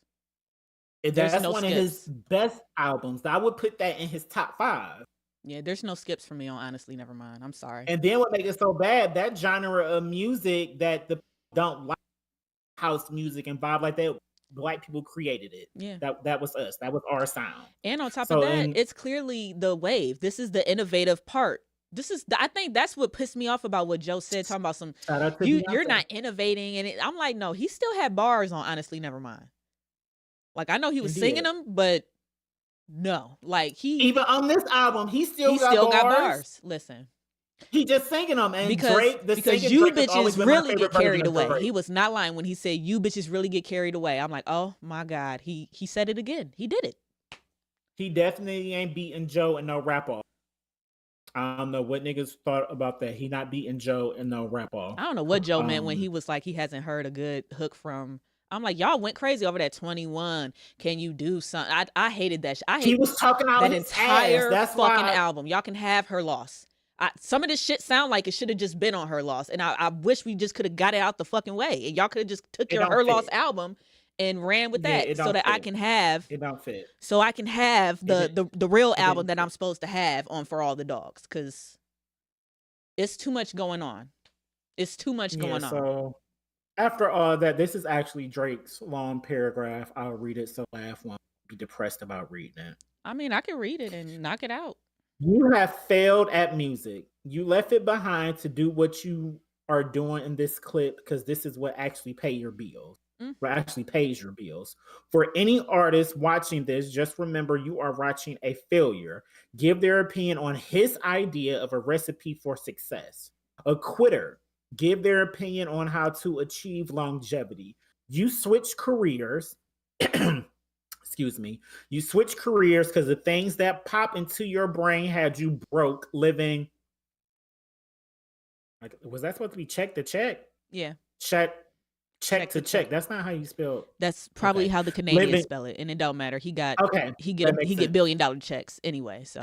That's no one of his best albums. I would put that in his top 5. Yeah, there's no skips for me on Honestly Nevermind. I'm sorry. And then what makes it so bad, that genre of music that the don't like house music and vibe like that, Black people created it. Yeah. That was us. That was our sound. And on top So of that, in- it's clearly the wave. This is the innovative part. I think that's what pissed me off about what Joe said, talking about some Shout out to you're Beyonce. not innovating, and I'm like, no, he still had bars on Honestly Nevermind. Like I know he was He singing did. them, but no, like Even on this album, he still got got bars. bars. Listen, He just singing them, and because Drake, the because singing you Drake has always bitches been my really favorite get carried version of away. Drake. He was not lying when he said you bitches really get carried away. I'm like, oh my god, he said it again. He did it. He definitely ain't beating Joe in no rap off. I don't know what niggas thought about that. He not beating Joe in no rap off. I don't know what Joe meant when he was like he hasn't heard a good hook from. I'm like, y'all went crazy over that 21. Can you do something? I hated that. I He hate was talking out that his entire ass. That's fucking why album. Y'all can have Her Loss. Some of this shit sound like it should have just been on Her Loss, and I wish we just could have got it out the fucking way, and y'all could have just took It your don't Her fit. Loss album and ran with Yeah, that, it so don't that I fit. can have it don't fit. the real it album didn't that I'm supposed to have on For All the Dogs, because it's too much going on. It's too much going on. So after all that, this is actually Drake's long paragraph. I'll read it so Laugh won't be depressed about reading it. I mean, I can read it and knock it out. You have failed at music. You left it behind to do what you are doing in this clip because this is what actually pay your bills. What actually pays your bills. For any artist watching this, just remember you are watching a failure. Give their opinion on his idea of a recipe for success. A quitter. Give their opinion on how to achieve longevity. You switch careers. Excuse me. You switch careers because the things that pop into your brain had you broke living. Like, was that supposed to be check to check? Yeah. Check to check. That's not how you spell. That's probably Okay. how the Canadians Living- spell it, and it don't matter. He got Okay. he that makes get sense. $1 billion checks anyway, so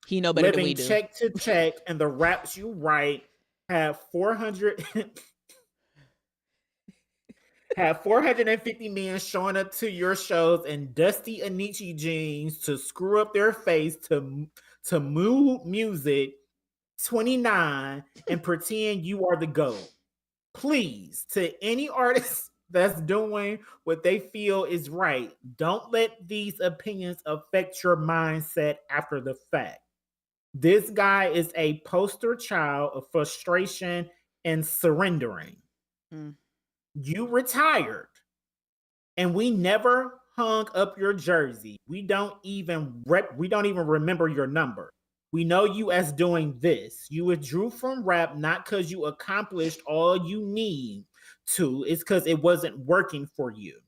he know better than we Living do. check to check, and the raps you write have 400 have 450 men showing up to your shows in dusty Anichi jeans to screw up their face to mood music 29 and pretend you are the GOAT. Please, to any artist that's doing what they feel is right, don't let these opinions affect your mindset after the fact. This guy is a poster child of frustration and surrendering. Mm. You retired, and we never hung up your jersey. We don't even remember your number. We know you as doing this. You withdrew from rap not because you accomplished all you need to. It's because it wasn't working for you.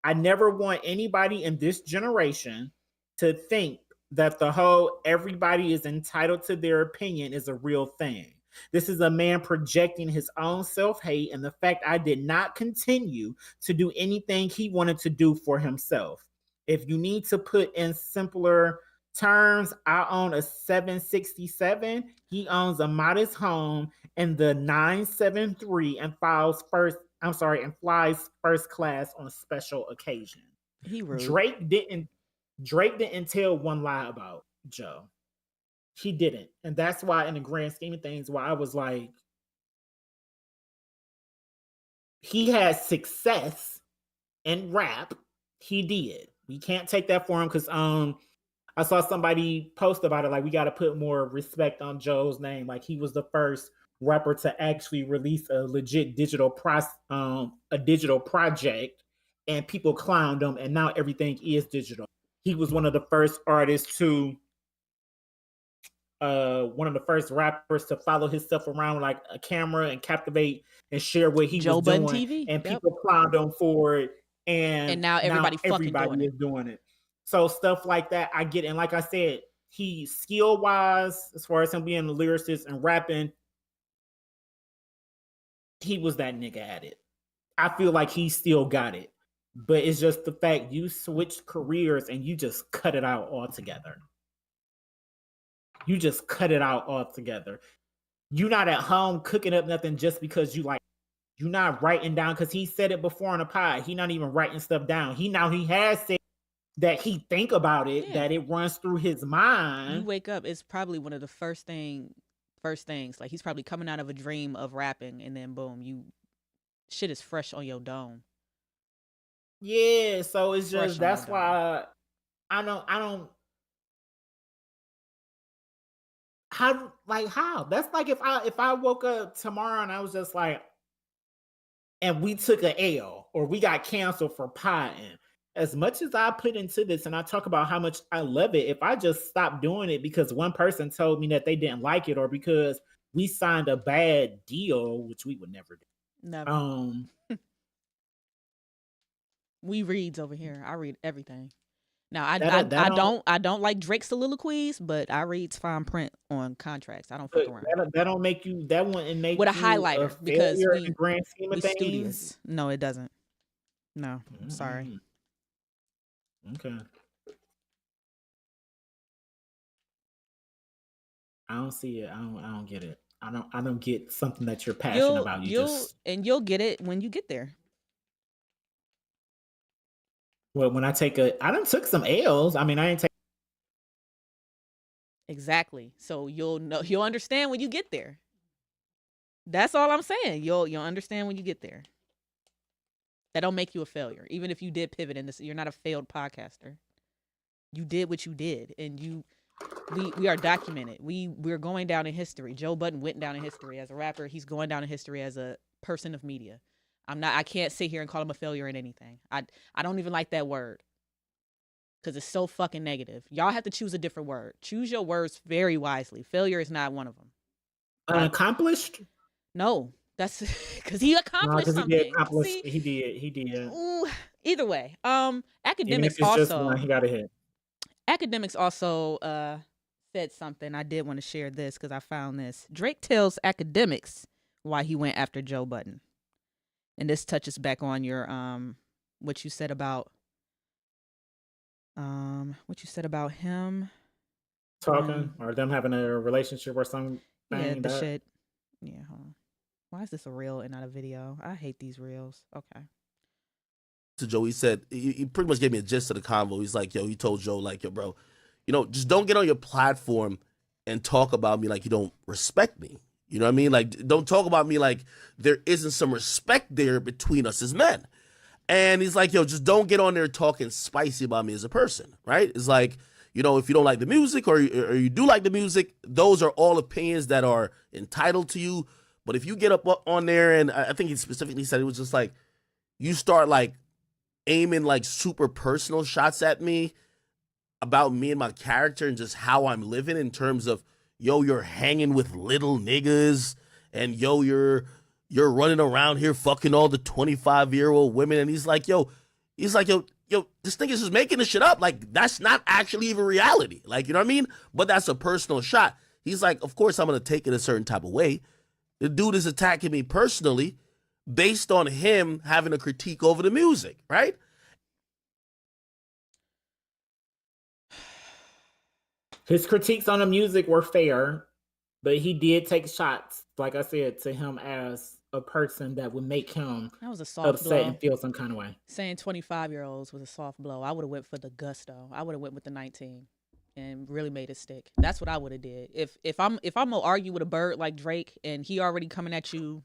I never want anybody in this generation to think that the whole everybody is entitled to their opinion is a real thing. This is a man projecting his own self-hate and the fact I did not continue to do anything he wanted to do for himself. If you need to put in simpler terms, I own a 767. He owns a modest home in the 973 and flies first class on special occasion. He rude. Drake didn't tell one lie about Joe. He didn't. And that's why, in the grand scheme of things, why I was like, he had success in rap. He did. We can't take that for him because I saw somebody post about it, like, we got to put more respect on Joe's name. Like, he was the first rapper to actually release a legit digital project, and people clowned him, and now everything is digital. He was one of the first artists to one of the first rappers to follow his stuff around with like a camera and captivate and share what he Joe was Budden doing. TV. And Yep. people clowned him for it. And now everybody fucking doing is doing it. So stuff like that, I get. And like I said, he skill wise, as far as him being a lyricist and rapping, he was that nigga at it. I feel like he still got it. but it's just the fact you switched careers and you just cut it out altogether. You just cut it out altogether. You're not at home cooking up nothing just because you like. You're not writing down, because he said it before on a pod. He not even writing stuff down. He has said that he think about it, that it runs through his mind. You wake up, it's probably one of the first things. Like, he's probably coming out of a dream of rapping, and then boom, shit is fresh on your dome. Yeah, so it's just that's why I don't. How? That's like if I woke up tomorrow and I was just like, and we took an L or we got canceled for potting. As much as I put into this and I talk about how much I love it, if I just stop doing it because one person told me that they didn't like it, or because we signed a bad deal, which we would never do. Never. We reads over here. I read everything. Now I don't like Drake soliloquies, but I read fine print on contracts. I don't fuck around. That don't make you. That wouldn't make with a you highlighter a because in the grand scheme of things. Studious. No, it doesn't. No, I'm sorry. Okay. I don't see it. I don't get it. I don't get something that you're passionate about. You'll get it when you get there. Well, when I done took some L's. I mean, I ain't take. Exactly. So you'll understand when you get there. That's all I'm saying. You'll understand when you get there. That don't make you a failure. Even if you did pivot in this, you're not a failed podcaster. You did what you did, and we are documented. We're going down in history. Joe Budden went down in history as a rapper. He's going down in history as a person of media. I can't sit here and call him a failure in anything. I don't even like that word, because it's so fucking negative. Y'all have to choose a different word. Choose your words very wisely. Failure is not one of them. Unaccomplished? No, that's because he accomplished something. He did. Ooh, either way, academics he got a hit. Academics also said something. I did want to share this because I found this. Drake tells academics why he went after Joe Budden. And this touches back on your what you said about him talking or them having a relationship or something. Yeah, the shit. Yeah, hold on. Why is this a reel and not a video? I hate these reels. Okay. To Joe, he said he pretty much gave me a gist of the convo. He's like, he told Joe, like, yo, bro, just don't get on your platform and talk about me like you don't respect me. You know what I mean? Like, don't talk about me like there isn't some respect there between us as men. And he's like, just don't get on there talking spicy about me as a person, right? It's like, if you don't like the music or you do like the music, those are all opinions that are entitled to you. But if you get up on there, and I think he specifically said it was just like, you start like aiming like super personal shots at me about me and my character and just how I'm living in terms of, you're hanging with little niggas, and you're running around here fucking all the 25-year-old women. And he's like, this nigga's just making this shit up. Like, that's not actually even reality. Like, you know what I mean? But that's a personal shot. He's like, of course I'm going to take it a certain type of way. The dude is attacking me personally based on him having a critique over the music, right? His critiques on the music were fair, but he did take shots, like I said, to him as a person that would make him upset blow. And feel some kind of way. Saying 25-year-olds was a soft blow. I would have went for the gusto. I would have went with the 19 and really made it stick. That's what I would have did. If I'm gonna argue with a bird like Drake and he already coming at you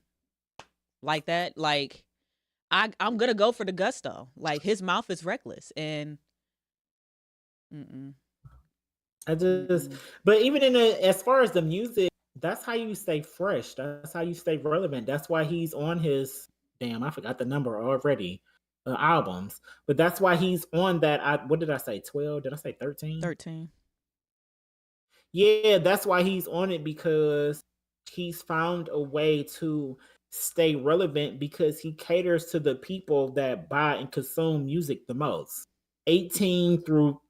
like that, like I'm gonna go for the gusto. Like, his mouth is reckless and but even as far as the music, that's how you stay fresh. That's how you stay relevant. That's why he's on his I forgot the number already, albums. But that's why he's on that. What did I say? 12? Did I say 13? 13. Yeah, that's why he's on it, because he's found a way to stay relevant, because he caters to the people that buy and consume music the most. 18 through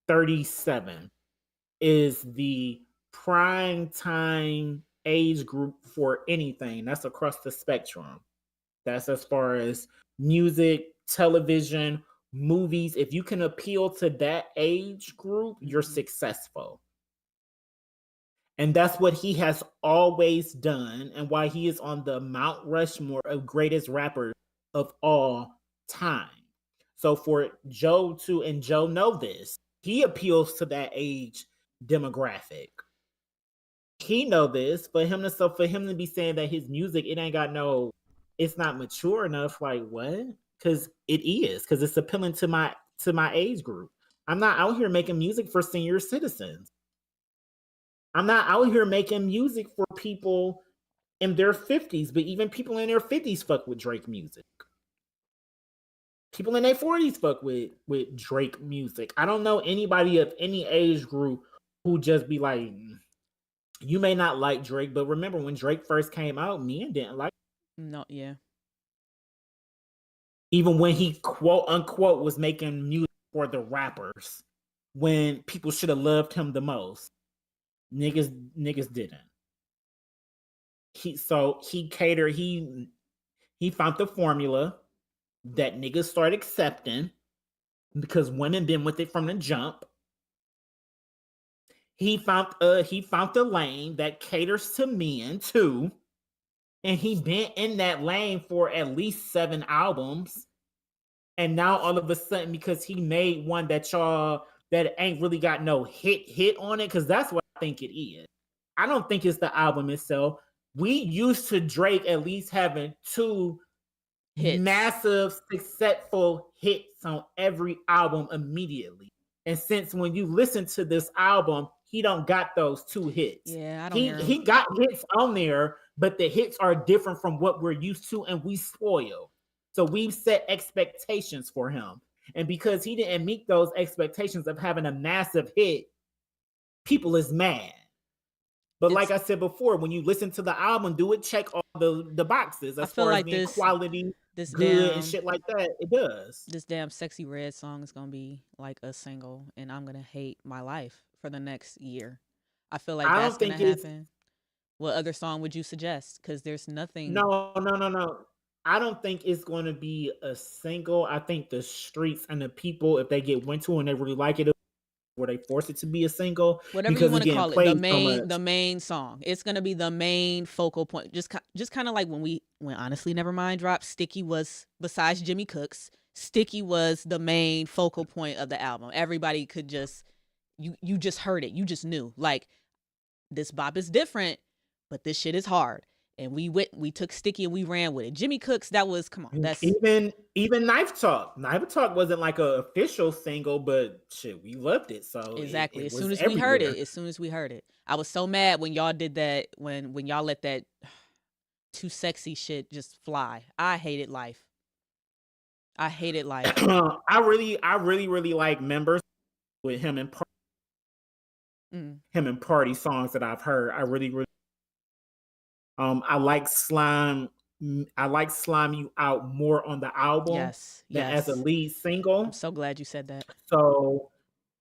37 is the prime time age group for anything. That's across the spectrum. That's as far as music, television, movies. If you can appeal to that age group, you're successful. And that's what he has always done, and why he is on the Mount Rushmore of greatest rappers of all time. So for Joe to, and Joe know this, he appeals to that age demographic. He know this. For him to be saying that his music, it ain't got no, it's not mature enough, like what? Because it is, because it's appealing to my age group. I'm not out here making music for senior citizens. I'm not out here making music for people in their 50s, but even people in their 50s fuck with Drake music. People in their 40s fuck with Drake music. I don't know anybody of any age group who just be like, you may not like Drake, but remember when Drake first came out, men didn't like him. No, yeah. Even when he quote unquote was making music for the rappers, when people should have loved him the most. Niggas didn't. He found the formula that niggas start accepting because women been with it from the jump. He found the lane that caters to men too, and he been in that lane for at least 7 albums. And now all of a sudden, because he made one that ain't really got no hit on it, because that's what I think it is. I don't think it's the album itself. We used to Drake at least having 2 Hits. Massive, successful hits on every album immediately. And since when you listen to this album, he don't got those 2 hits. Yeah, I don't hear him. He got hits on there, but the hits are different from what we're used to, and we spoil. So we've set expectations for him. And because he didn't meet those expectations of having a massive hit, people is mad. But like I said before, when you listen to the album, do it check all the boxes as far as being quality, good, and shit like that. It does. This damn Sexy Red song is gonna be like a single, and I'm gonna hate my life for the next year. I feel like that's gonna happen. What other song would you suggest? Because there's nothing. No. I don't think it's going to be a single. I think the streets and the people, if they get into it and they really like it, where they force it to be a single. Whatever you want to call it, the main song. It's gonna be the main focal point. Just kind of like when Honestly Nevermind dropped. Sticky was, besides Jimmy Cooks, Sticky was the main focal point of the album. Everybody could just you just heard it. You just knew, like, this bop is different, but this shit is hard. And we took Sticky and we ran with it. Jimmy Cooks, that was, come on. That's even Knife Talk. Knife Talk wasn't like an official single, but shit, we loved it. So exactly. It as soon as we heard it, I was so mad when y'all did that, when y'all let that too sexy shit just fly. I hated life. I really like Members with him and Party songs that I've heard. I really I like Slime You Out more on the album than as a lead single. I'm so glad you said that. So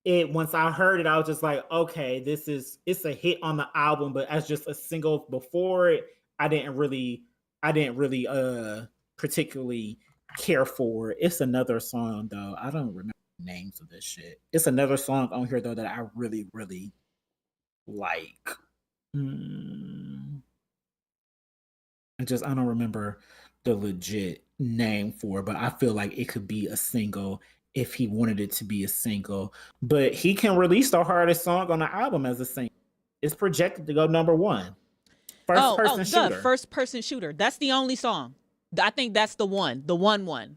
once I heard it, I was just like, okay, it's a hit on the album, but as just a single before it, I didn't really particularly care for it. It's another song though. I don't remember the names of this shit. It's another song on here though that I really, really like. I don't remember the legit name for it, but I feel like it could be a single if he wanted it to be a single. But he can release the hardest song on the album as a single. It's projected to go number 1. First person shooter. That's the only song. I think that's the one. The one.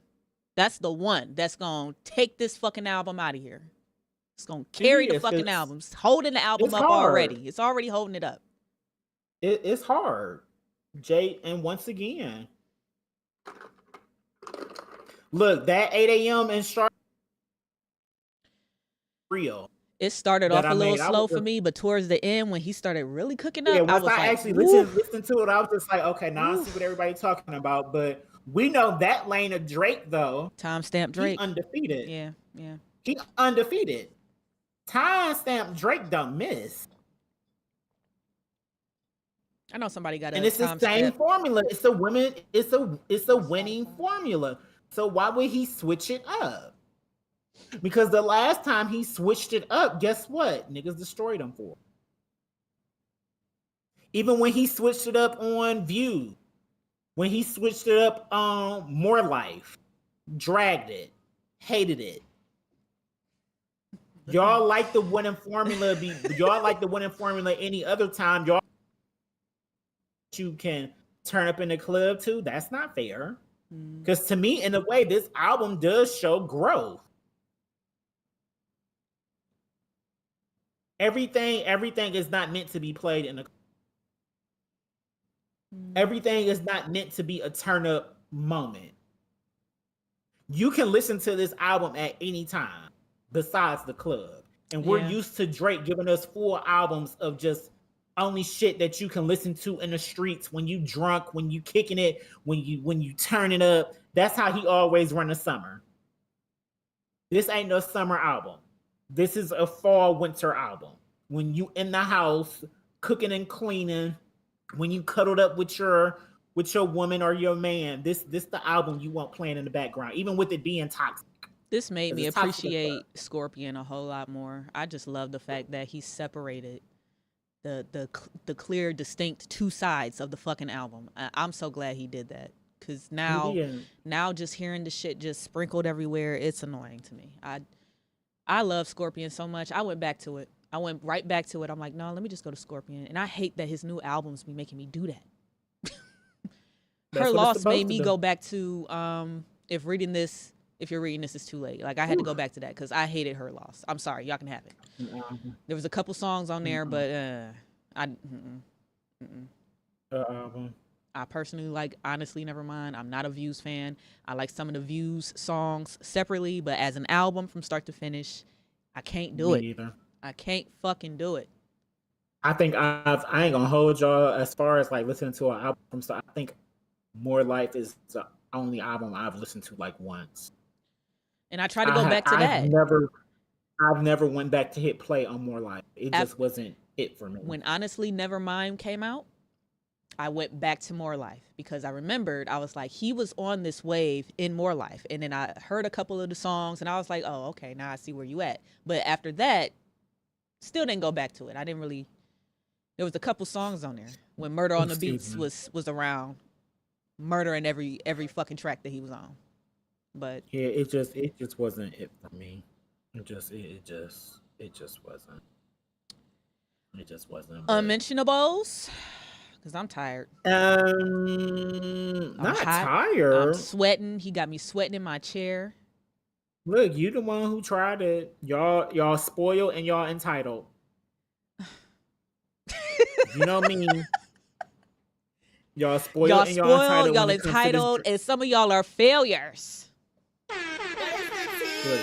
That's the one that's gonna take this fucking album out of here. It's gonna carry the fucking album. It's holding the album up already. It's already holding it up. It's hard. Jay, and once again, look, that 8 a.m. and start real. It started off a little slow for me, but towards the end, when he started really cooking up, I was like, actually listened to it, I was just like, okay, now I see what everybody's talking about. But we know that lane of Drake, though. Timestamp Drake. He undefeated. Yeah. He undefeated. Timestamp Drake don't miss. I know somebody got and it's the same formula. It's a winning formula. So why would he switch it up? Because the last time he switched it up, guess what? Niggas destroyed him for it. Even when he switched it up on View, when he switched it up on More Life, dragged it, hated it. Y'all like the winning formula. Y'all like the winning formula any other time. Y'all you can turn up in the club too. That's not fair. Because to me, in a way, this album does show growth. Everything is not meant to be played in a. Everything is not meant to be a turn up moment. You can listen to this album at any time besides the club. And we're used to Drake giving us full albums of just only shit that you can listen to in the streets when you drunk, when you kicking it, when you turn it up. That's how he always run the summer. This ain't no summer album. This is a fall winter album. When you in the house cooking and cleaning, when you cuddled up with your woman or your man, this the album you want playing in the background, even with it being toxic. This made me appreciate Scorpion a whole lot more. I just love the fact that he separated the clear, distinct two sides of the fucking album. I'm so glad he did that, because now just hearing the shit just sprinkled everywhere, it's annoying to me. I love Scorpion so much. I went back to it. I went right back to it. I'm like, no, let me just go to Scorpion. And I hate that his new albums be making me do that. Her Loss made me go back to if you're reading this is too late. Like, I had to go back to that because I hated Her Loss. I'm sorry, y'all can have it. There was a couple songs on there, but I personally like Honestly Nevermind. I'm not a Views fan. I like some of the Views songs separately, but as an album from start to finish, I can't do it. Either. I can't fucking do it. I think I ain't gonna hold y'all as far as like listening to an album. So I think More Life is the only album I've listened to like once. And I try to go back to that. I've never went back to hit play on More Life. It just wasn't it for me. When Honestly Nevermind came out, I went back to More Life because I remembered, I was like, he was on this wave in More Life. And then I heard a couple of the songs and I was like, oh, okay, now I see where you at. But after that, still didn't go back to it. I didn't really, there was a couple songs on there when Murder on the Beats was around, murdering every fucking track that he was on. But yeah, it just wasn't it for me. It just wasn't. It just wasn't. Unmentionables, because I'm tired. Not tired. I'm sweating. He got me sweating in my chair. Look, you the one who tried it. Y'all spoiled and y'all entitled. You know what I mean? Y'all spoiled and y'all entitled, and some of y'all are failures. Look,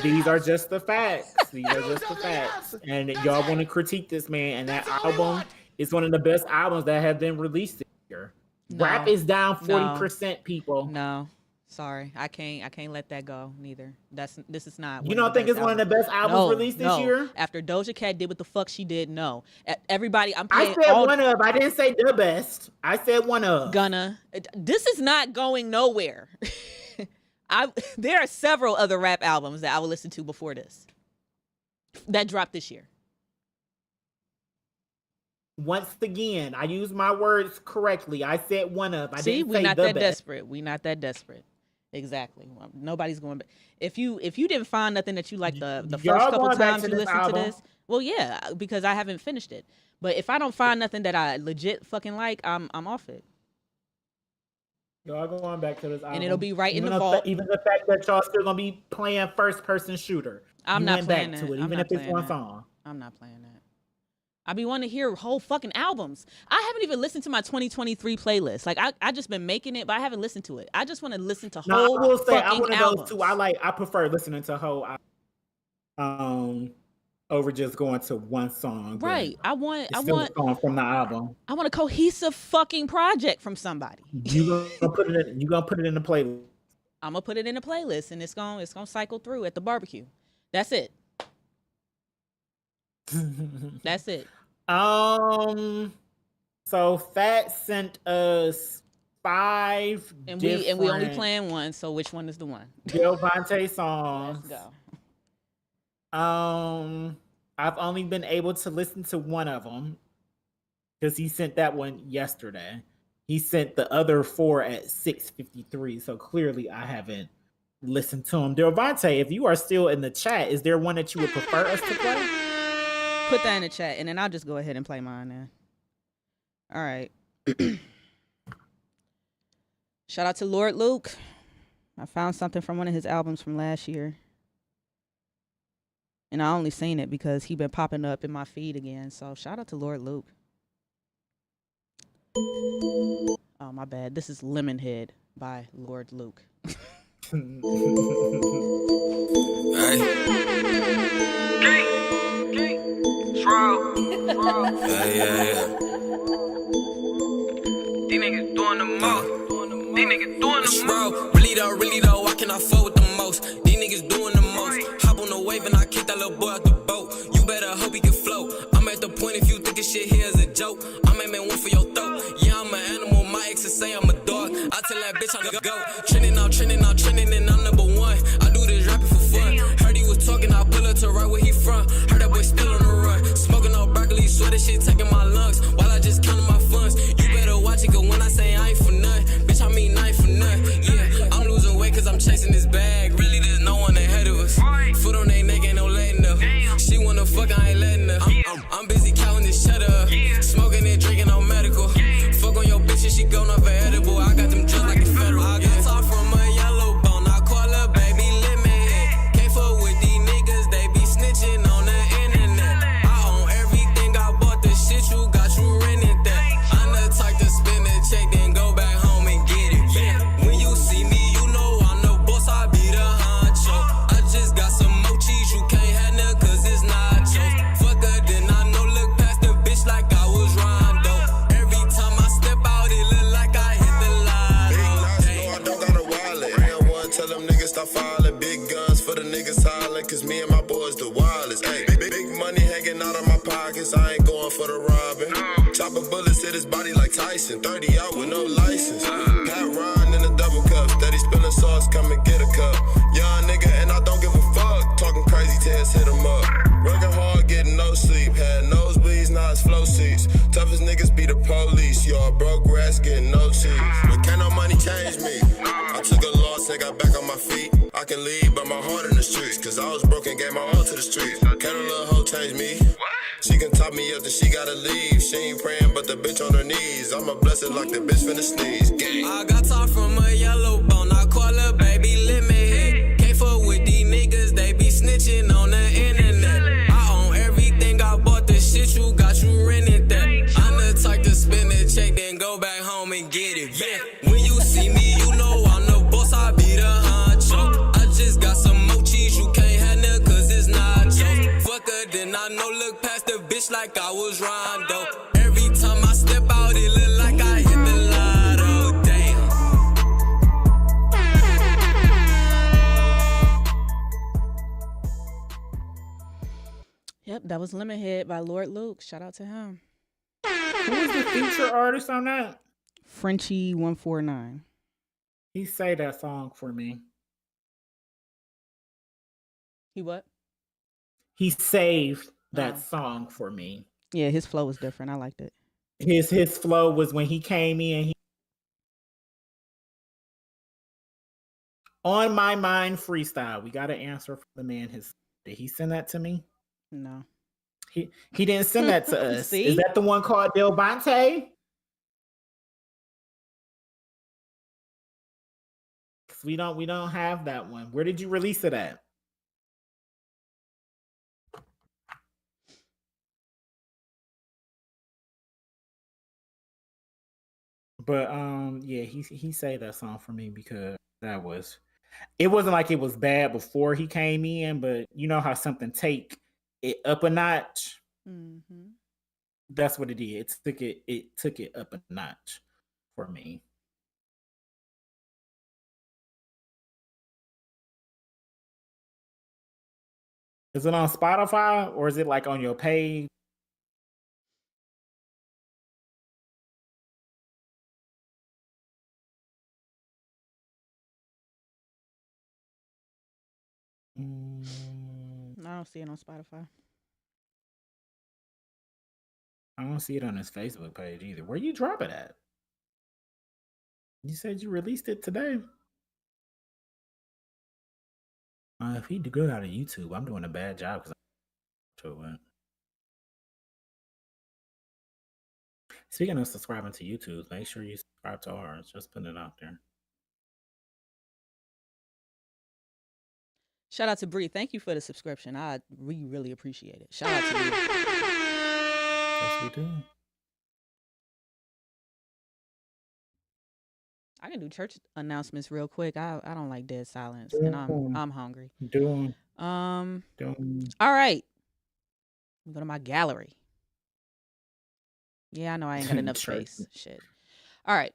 these are just the facts. These are just the facts. And y'all want to critique this man, and that album is one of the best albums that have been released this year. No, Rap is down 40%, people. No. Sorry, I can't let that go neither. This is not. You don't think it's one of the best albums released this year? After Doja Cat did what the fuck she did, no. Everybody, I said one of. I didn't say the best. I said one of. This is not going nowhere. There are several other rap albums that I will listen to before this that dropped this year. Once again, I use my words correctly. I said one of. We're not that desperate. We're not that desperate. Exactly. Nobody's going back. If you didn't find nothing that you like the first couple times you listened to this, well, yeah, because I haven't finished it. But if I don't find nothing that I legit fucking like, I'm off it. Y'all going back to this album. And it'll be right in the vault. Even the fact that y'all still gonna be playing first person shooter. I'm not playing that. Even if it's one song. I'm not playing that. I be wanting to hear whole fucking albums. I haven't even listened to my 2023 playlist. Like I just been making it, but I haven't listened to it. I just want to listen to whole. I will say I'm one of those too. I prefer listening to whole over just going to one song. Right. I want a song from the album. I want a cohesive fucking project from somebody. You gonna put it in the playlist. I'm gonna put it in a playlist and it's gonna cycle through at the barbecue. That's it. That's it. So Fat sent us 5 And different we only playing one. So which one is the one? Delvante songs. Let's go. I've only been able to listen to one of them because he sent that one yesterday. He sent the other 4 at 6:53. So clearly, I haven't listened to him. Delvante, if you are still in the chat, is there one that you would prefer us to play? Put that in the chat, and then I'll just go ahead and play mine then. All right. Shout out to Lord Luke. I found something from one of his albums from last year. And I only seen it because he been popping up in my feed again. So shout out to Lord Luke. Oh, my bad. This is Lemonhead by Lord Luke. Yeah. These niggas doing the most. These niggas doing the most. Really though, why can I fuck with the most? These niggas doing the most. Hop on the wave and I kick that little boy out the boat. You better hope he can float. I'm at the point if you think this shit here is a joke. I'm aiming one for your throat. Yeah, I'm an animal. My exes say I'm a dog. I tell that bitch I'm the goat. Trending, and I'm number one. I do this rapping for fun. Heard he was talking, I pull up to right where he from. Heard that boy still on the run. Smoking on broccoli, swear this shit taking my lungs. While I just counting my funds. You better watch it, cause when I say I ain't for none, bitch, I mean I ain't for none. Yeah, I'm losing weight cause I'm chasing this bag. Really, there's no one ahead of us. Foot on they neck, ain't no letting up. She wanna fuck, I ain't letting her. I'm busy counting this cheddar. Smoking and drinking on medical. Fuck on your bitch and she going off an edible. I got them drugs like the federal. I got talk from a yellow bone. I call her baby limit. Can't fuck with these niggas, they be snitching on the internet. I own everything, I bought the shit, you got you rented that. I'm the type to spend a check, then go back home and get it. Yeah. When you see me, you know I'm the boss, I be the honcho. I just got some more cheese, you can't have none cause it's nachos. Fuck her, then I know, look past the bitch like I was Rondo. Every time I step out, it look like I hit the lotto. Big knots, no, I don't got a wallet. Real one, tell them niggas stop falling. Big guns for the niggas hollering, cause me and my boys the wildest. Hey, big money hanging out of my pockets, I ain't going for the robbing. Chopping bullets hit his body like Tyson, 30 out with no license. Pat Ryan in a double cup, steady spilling sauce, come and get a cup. Young nigga and I don't give a fuck, talking crazy tears hit him up. Working hard, getting no sleep, had nosebleeds, now it's flow seats. Toughest niggas be the police, y'all broke rats getting no teeth. But can't no money change me, I took a loss and got back on my feet. I can leave, but my heart in the streets, cause I was broken, gave my all to the streets. Can a little hoe change me? She can top me up, then she gotta leave. She ain't praying, but the bitch on her knees. I'ma bless it like the bitch finna sneeze. Gang. I got talk from a yellow bone, I call her baby limit. Can't fuck with these niggas, they be snitching on the internet. I own everything, I bought the shit, you got you rented that. I'm the type to spend a check, then go back home and get it. Yeah. When you see me, you know I'm the boss, I be the honcho. I just got some more cheese, you can't have none cause it's nachos. Fuck her, then I know, look past the bitch like I was Rondo. Every time I step out, it look like I hit the lotto. Damn. Yep, that was Lemonhead by Lord Luke. Shout out to him. Who was the feature artist on that? Frenchie 149. He say that song for me. He what? He saved that song for me. Yeah, his flow was different. I liked it. His flow was when he came in. On My Mind freestyle. We got to answer for the man. Did he send that to me? No. He didn't send that to us. See? Is that the one called Delvante? We don't have that one. Where did you release it at? But yeah, he saved that song for me because it wasn't like it was bad before he came in, but you know how something take it up a notch. Mm-hmm. That's what it did. It took it up a notch for me. Is it on Spotify or is it like on your page? I don't see it on Spotify. I don't see it on his Facebook page either. Where you drop it at? You said you released it today. If he good out of YouTube, I'm doing a bad job because I'm. Speaking of subscribing to YouTube, make sure you subscribe to ours. Just putting it out there. Shout out to Bree. Thank you for the subscription. We really appreciate it. Shout out to you. Yes, we do. I can do church announcements real quick. I don't like dead silence, and I'm hungry. Doing. All right. I'm going to my gallery. Yeah, I know I ain't got enough space. Shit. All right.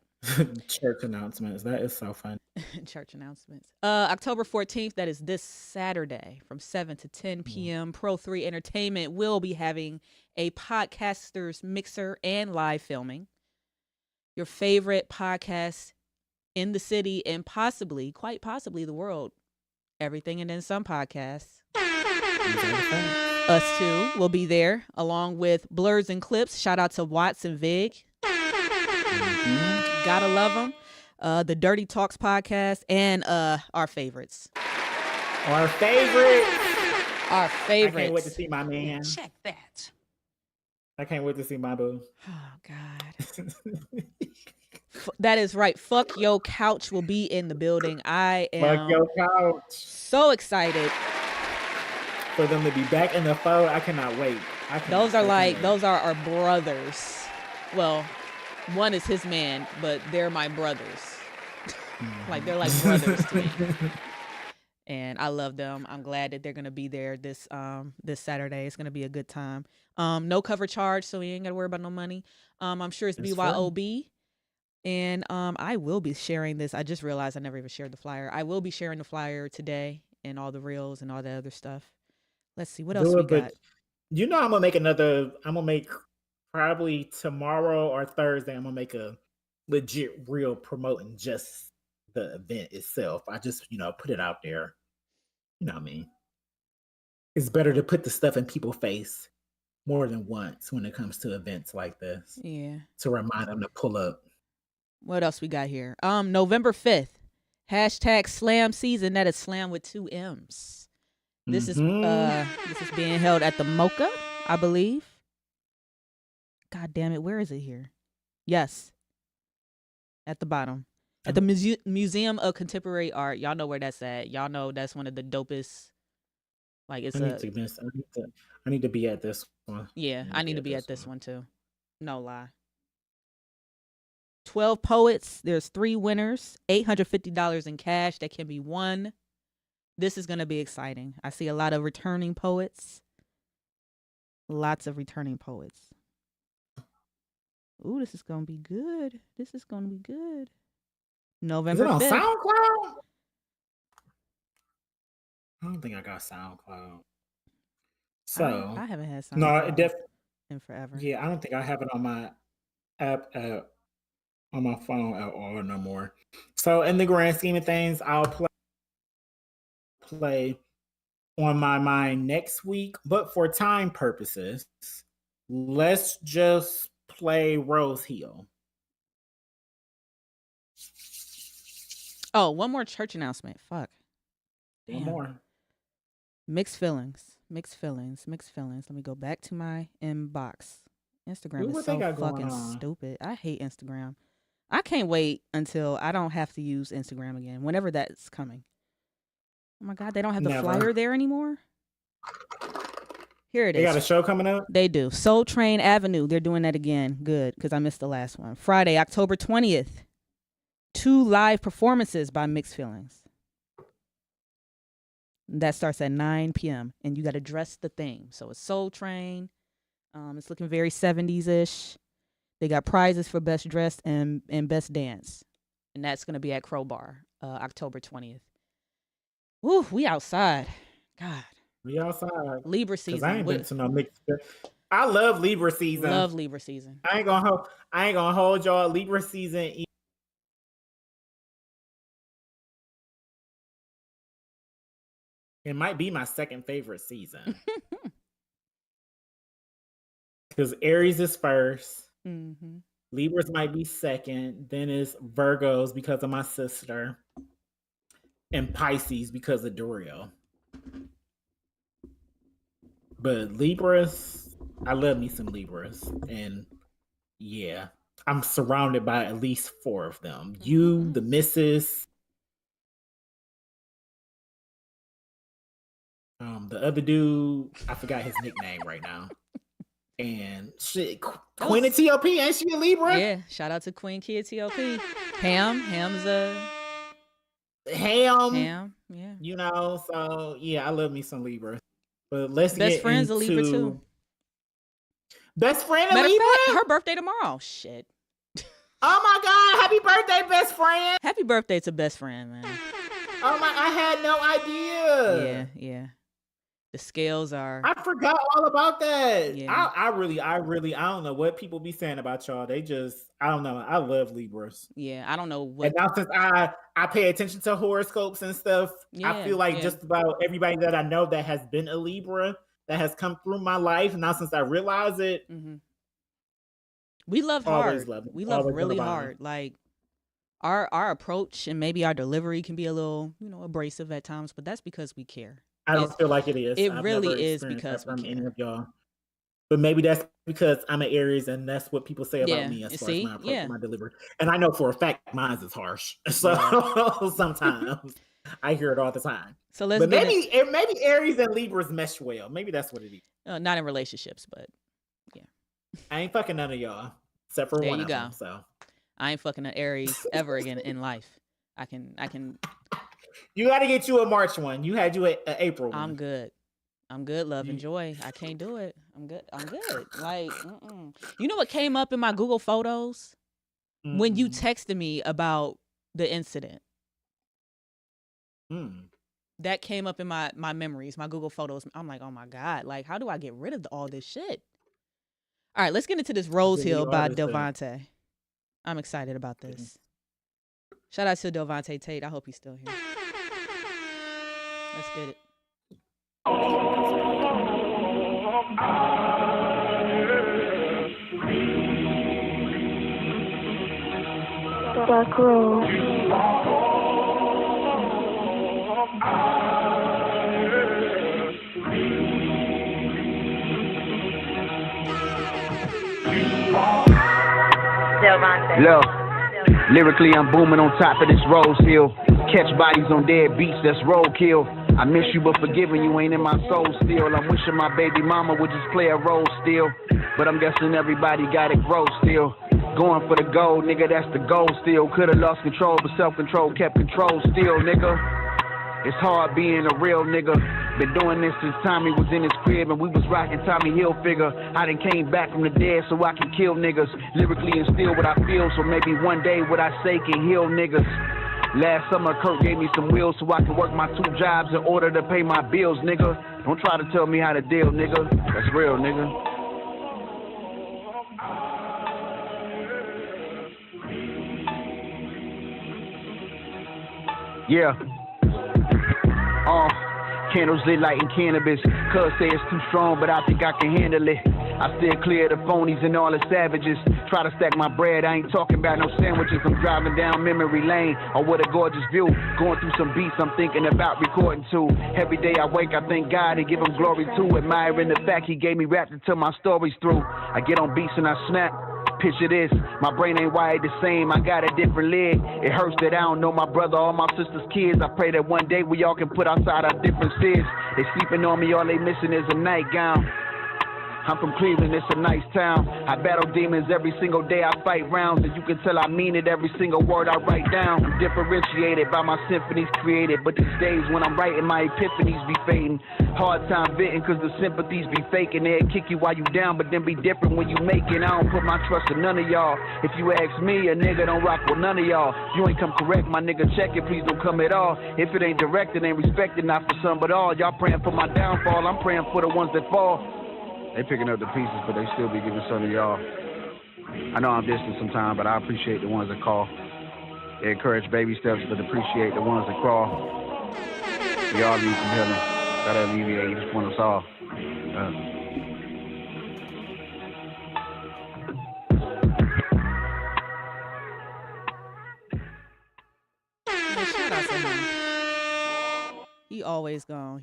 Church announcements. That is so fun. Church announcements. October 14th, that is this Saturday from 7 to 10 p.m. Pro 3 Entertainment will be having a podcasters mixer and live filming. Your favorite podcast in the city and possibly, quite possibly, the world. Everything and then some podcasts. Us too will be there along with Blurs and Clips. Shout out to Watts and Vig. Gotta love them. The Dirty Talks podcast and our favorites. Our favorites. Our I favorites. can't wait to see my man. Check that. I can't wait to see my boo. Oh God. That is right. Fuck Yo Couch will be in the building. I am Fuck Yo Couch. so excited. For them to be back in the fold, I cannot wait. Those are our brothers. Well, one is his man, but they're my brothers. Like they're like brothers to me. And I love them. I'm glad that they're gonna be there this Saturday. It's gonna be a good time. No cover charge, so you ain't gotta worry about no money. I'm sure it's BYOB. And I will be sharing this. I just realized I never even shared the flyer. I will be sharing the flyer today and all the reels and all that other stuff. Let's see what else we got. You know, I'm gonna make probably tomorrow or Thursday. I'm gonna make a legit reel promoting just the event itself. I just, put it out there. You know what I mean? It's better to put the stuff in people's face more than once when it comes to events like this. Yeah. To remind them to pull up. What else we got here? November 5th. # Slam season. That is Slam with 2 M's. This is being held at the Mocha, I believe. God damn it, where is it here? Yes. At the bottom. At the Museum of Contemporary Art. Y'all know where that's at. Y'all know that's one of the dopest. Like it's I need to be at this one. Yeah, I need to be at this one too. No lie. 12 poets. There's 3 winners. $850 in cash that can be won. This is going to be exciting. I see a lot of returning poets. Lots of returning poets. Ooh, this is going to be good. November 5th. Is it on SoundCloud? I don't think I got SoundCloud. So I haven't had SoundCloud no, in forever. Yeah, I don't think I have it on my app on my phone at all no more. So in the grand scheme of things, I'll play on my mind next week. But for time purposes, let's just play Rose Hill. Oh, one more church announcement. Fuck. Damn. One more. Mixed feelings. Let me go back to my inbox. Instagram is so fucking stupid. I hate Instagram. I can't wait until I don't have to use Instagram again, whenever that's coming. Oh my God, they don't have the flyer there anymore? Here it is. They got a show coming up? They do. Soul Train Avenue. They're doing that again. Good, because I missed the last one. Friday, October 20th. 2 live performances by Mixed Feelings. That starts at 9 p.m. And you got to dress the theme. So it's Soul Train. It's looking very 70s-ish. They got prizes for Best Dressed and Best Dance. And that's going to be at Crowbar, October 20th. Woo, we outside. God. We outside. Libra season. I ain't been to no mixed. I love Libra season. Love Libra season. I ain't gonna hold y'all. Libra season It might be my second favorite season. Because Aries is first. Mm-hmm. Libras might be second. Then it's Virgos because of my sister. And Pisces because of Dorio. But Libras, I love me some Libras. And yeah, I'm surrounded by at least 4 of them. You, the missus, the other dude, I forgot his nickname right now. And shit, Queen of TOP, ain't she a Libra? Yeah, shout out to Queen Kid TOP. Ham's a Ham, yeah. You know, so yeah, I love me some Libra. But let's Best get friend's into... a Libra too. Best friend a Matter of Libra? fact, her birthday tomorrow. Shit. Oh my God, happy birthday, best friend. Happy birthday to best friend, man. Oh my, I had no idea. Yeah. The scales are. I forgot all about that. Yeah. I really, I don't know what people be saying about y'all. They just, I don't know. I love Libras. Yeah, I don't know what. And now since I pay attention to horoscopes and stuff, I feel like just about everybody that I know that has been a Libra that has come through my life. Now since I realize it, we love always hard. love it. We love Always really love it. hard. Like our approach and maybe our delivery can be a little, abrasive at times, but that's because we care. I don't feel like it is. It I've really never is experienced because that we from any care. of y'all. But maybe that's because I'm an Aries and that's what people say about Yeah, me as far see? as my approach Yeah. and my delivery. And I know for a fact mine is harsh. So sometimes I hear it all the time. So let's But get maybe Aries and Libras mesh well. Maybe that's what it is. not in relationships, but I ain't fucking none of y'all except for There one you of go. them. So I ain't fucking an Aries ever again in life. I can. you got to get you a March one. You had you an April one. I'm good. Love and joy. I can't do it. I'm good. Like, you know what came up in my Google Photos when you texted me about the incident? That came up in my memories, my Google Photos. I'm like, oh my God, like, how do I get rid of all this shit? All right, let's get into this Rose Hill by Delvante. I'm excited about this. Shout out to Delvante Tate. I hope he's still here. Let's get it. Dark Rose. Look, lyrically I'm booming on top of this Rose Hill. Catch bodies on dead beats, that's roadkill. I miss you but forgiving you ain't in my soul still. I'm wishing my baby mama would just play a role still. But I'm guessing everybody got it grow still. Going for the gold, nigga, that's the goal still. Could've lost control, but self-control kept control still, nigga. It's hard being a real nigga. Been doing this since Tommy was in his crib and we was rocking Tommy Hilfiger. I done came back from the dead so I can kill niggas. Lyrically instill what I feel, so maybe one day what I say can heal niggas. Last summer Kurt gave me some wheels so I can work my 2 jobs in order to pay my bills, nigga. Don't try to tell me how to deal, nigga. That's real, nigga. Yeah. Candles lit lighting cannabis. Cuz say it's too strong, but I think I can handle it. I still clear the phonies and all the savages. Try to stack my bread, I ain't talking about no sandwiches. I'm driving down memory lane, oh what a gorgeous view. Going through some beats I'm thinking about recording too. Every day I wake, I thank God and give him glory too. Admiring the fact he gave me rap to tell my stories through. I get on beats and I snap. Picture this, my brain ain't wired the same, I got a different leg. It hurts that I don't know my brother or my sister's kids. I pray that one day we all can put outside our differences. They sleeping on me, all they missing is a nightgown. I'm from Cleveland, it's a nice town. I battle demons every single day, I fight rounds. And you can tell I mean it, every single word I write down. I'm differentiated by my symphonies created. But these days when I'm writing, my epiphanies be fading. Hard time venting cause the sympathies be faking. They'll kick you while you down, but then be different when you make it. I don't put my trust in none of y'all. If you ask me, a nigga don't rock with none of y'all. If you ain't come correct, my nigga check it, please don't come at all. If it ain't directed, ain't respected, not for some but all. Y'all praying for my downfall, I'm praying for the ones that fall. They picking up the pieces, but they still be giving some of y'all. I know I'm distant sometimes, but I appreciate the ones that call. They encourage baby steps, but appreciate the ones that crawl. We all need some healing. Gotta alleviate each one of us all. Yeah, shout out to him. He always gonna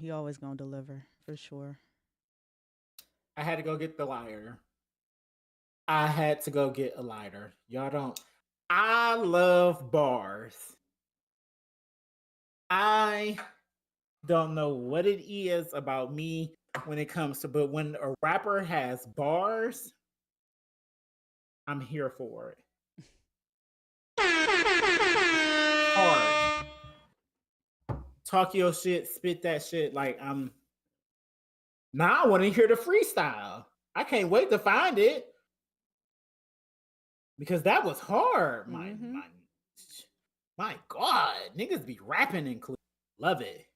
deliver for sure. I had to go get the lighter. I had to go get a lighter. Y'all don't. I love bars. I don't know what it is about me when it comes to, but when a rapper has bars, I'm here for it. Hard. Talk your shit, spit that shit. Like now I want to hear the freestyle. I can't wait to find it. Because that was hard. My God. Niggas be rapping and love it.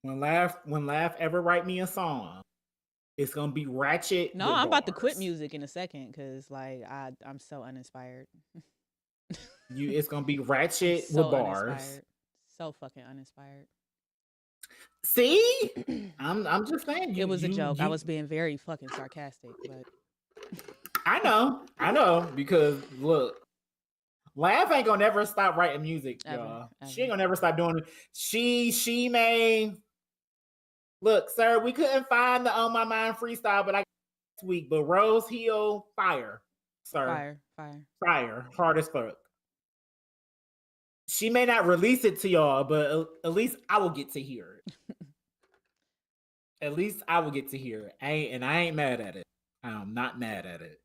When Laugh ever write me a song, it's gonna be ratchet. No, with I'm about to bars. quit music in a second because like I'm so uninspired. It's gonna be ratchet So with bars. uninspired. So fucking uninspired. See, I'm just saying. It was a joke. I was being very fucking sarcastic, but I know, because look, Laugh ain't gonna never stop writing music, y'all. She ain't gonna never stop doing it. She may look, sir. We couldn't find the On My Mind freestyle, but I this week. But Rose Hill, fire, sir, fire, hard as fuck. She may not release it to y'all, but at least I will get to hear it. At least I will get to hear it. I ain't mad at it. I'm not mad at it.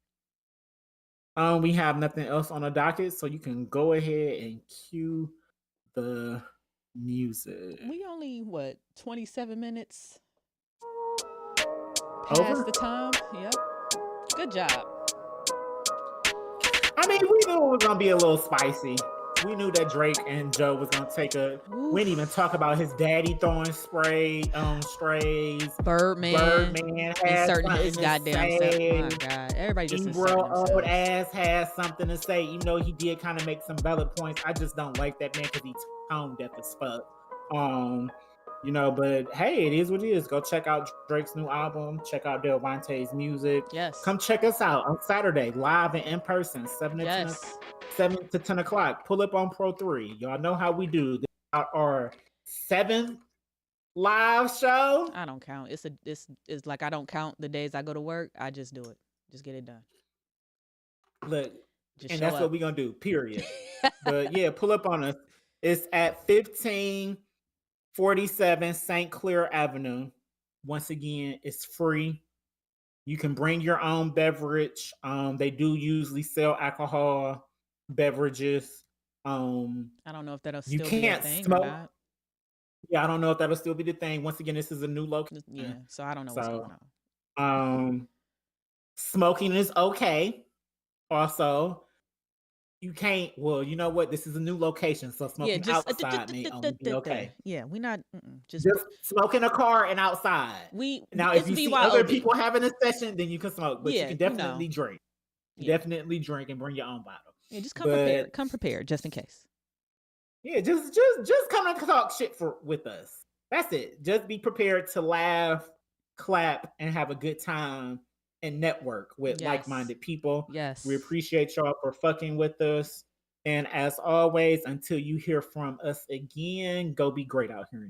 We have nothing else on the docket, so you can go ahead and cue the music. We only 27 minutes Over? past the time. Yep. Good job. I mean, we knew it was gonna be a little spicy. We knew that Drake and Joe was gonna take a. We didn't even talk about his daddy throwing strays. Birdman had inserting his something to goddamn self. say. My God, everybody just Ebro inserting old themselves. ass has something to say, even though he did kind of make some valid points. I just don't like that man because he's tone deaf as fuck. But hey, it is what it is. Go check out Drake's new album. Check out Delvante's music. Yes. Come check us out on Saturday, live and in person, 7 to 10 o'clock. Pull up on Pro 3. Y'all know how we do. This is our 7th live show. I don't count. It's like I don't count the days I go to work. I just do it. Just get it done. Look, Just and show that's up. what we're gonna do, period. But yeah, pull up on us. It's at 1547 St. Clair Avenue. Once again, it's free. You can bring your own beverage. They do usually sell alcohol beverages. I don't know if that'll You still be a can't thing smoke. or not. Yeah, I don't know if that'll still be the thing. Once again, this is a new location. Yeah, so I don't know what's going So, on. Smoking is okay. Also, you can't. Well, you know what? This is a new location, so Yeah, smoking just outside may only be okay. Yeah, we not Just smoke in a car and outside. Now, if it's you see BYOB. other people having a session, then you can smoke. But Yeah, you can you know. definitely drink. Yeah. Definitely drink and bring your own bottle. Yeah, just come prepared. Come prepared, just in case. Yeah, just come and talk shit with us. That's it. Just be prepared to laugh, clap, and have a good time and network with Yes. like-minded people. Yes. We appreciate y'all for fucking with us. And as always, until you hear from us again, go be great out here.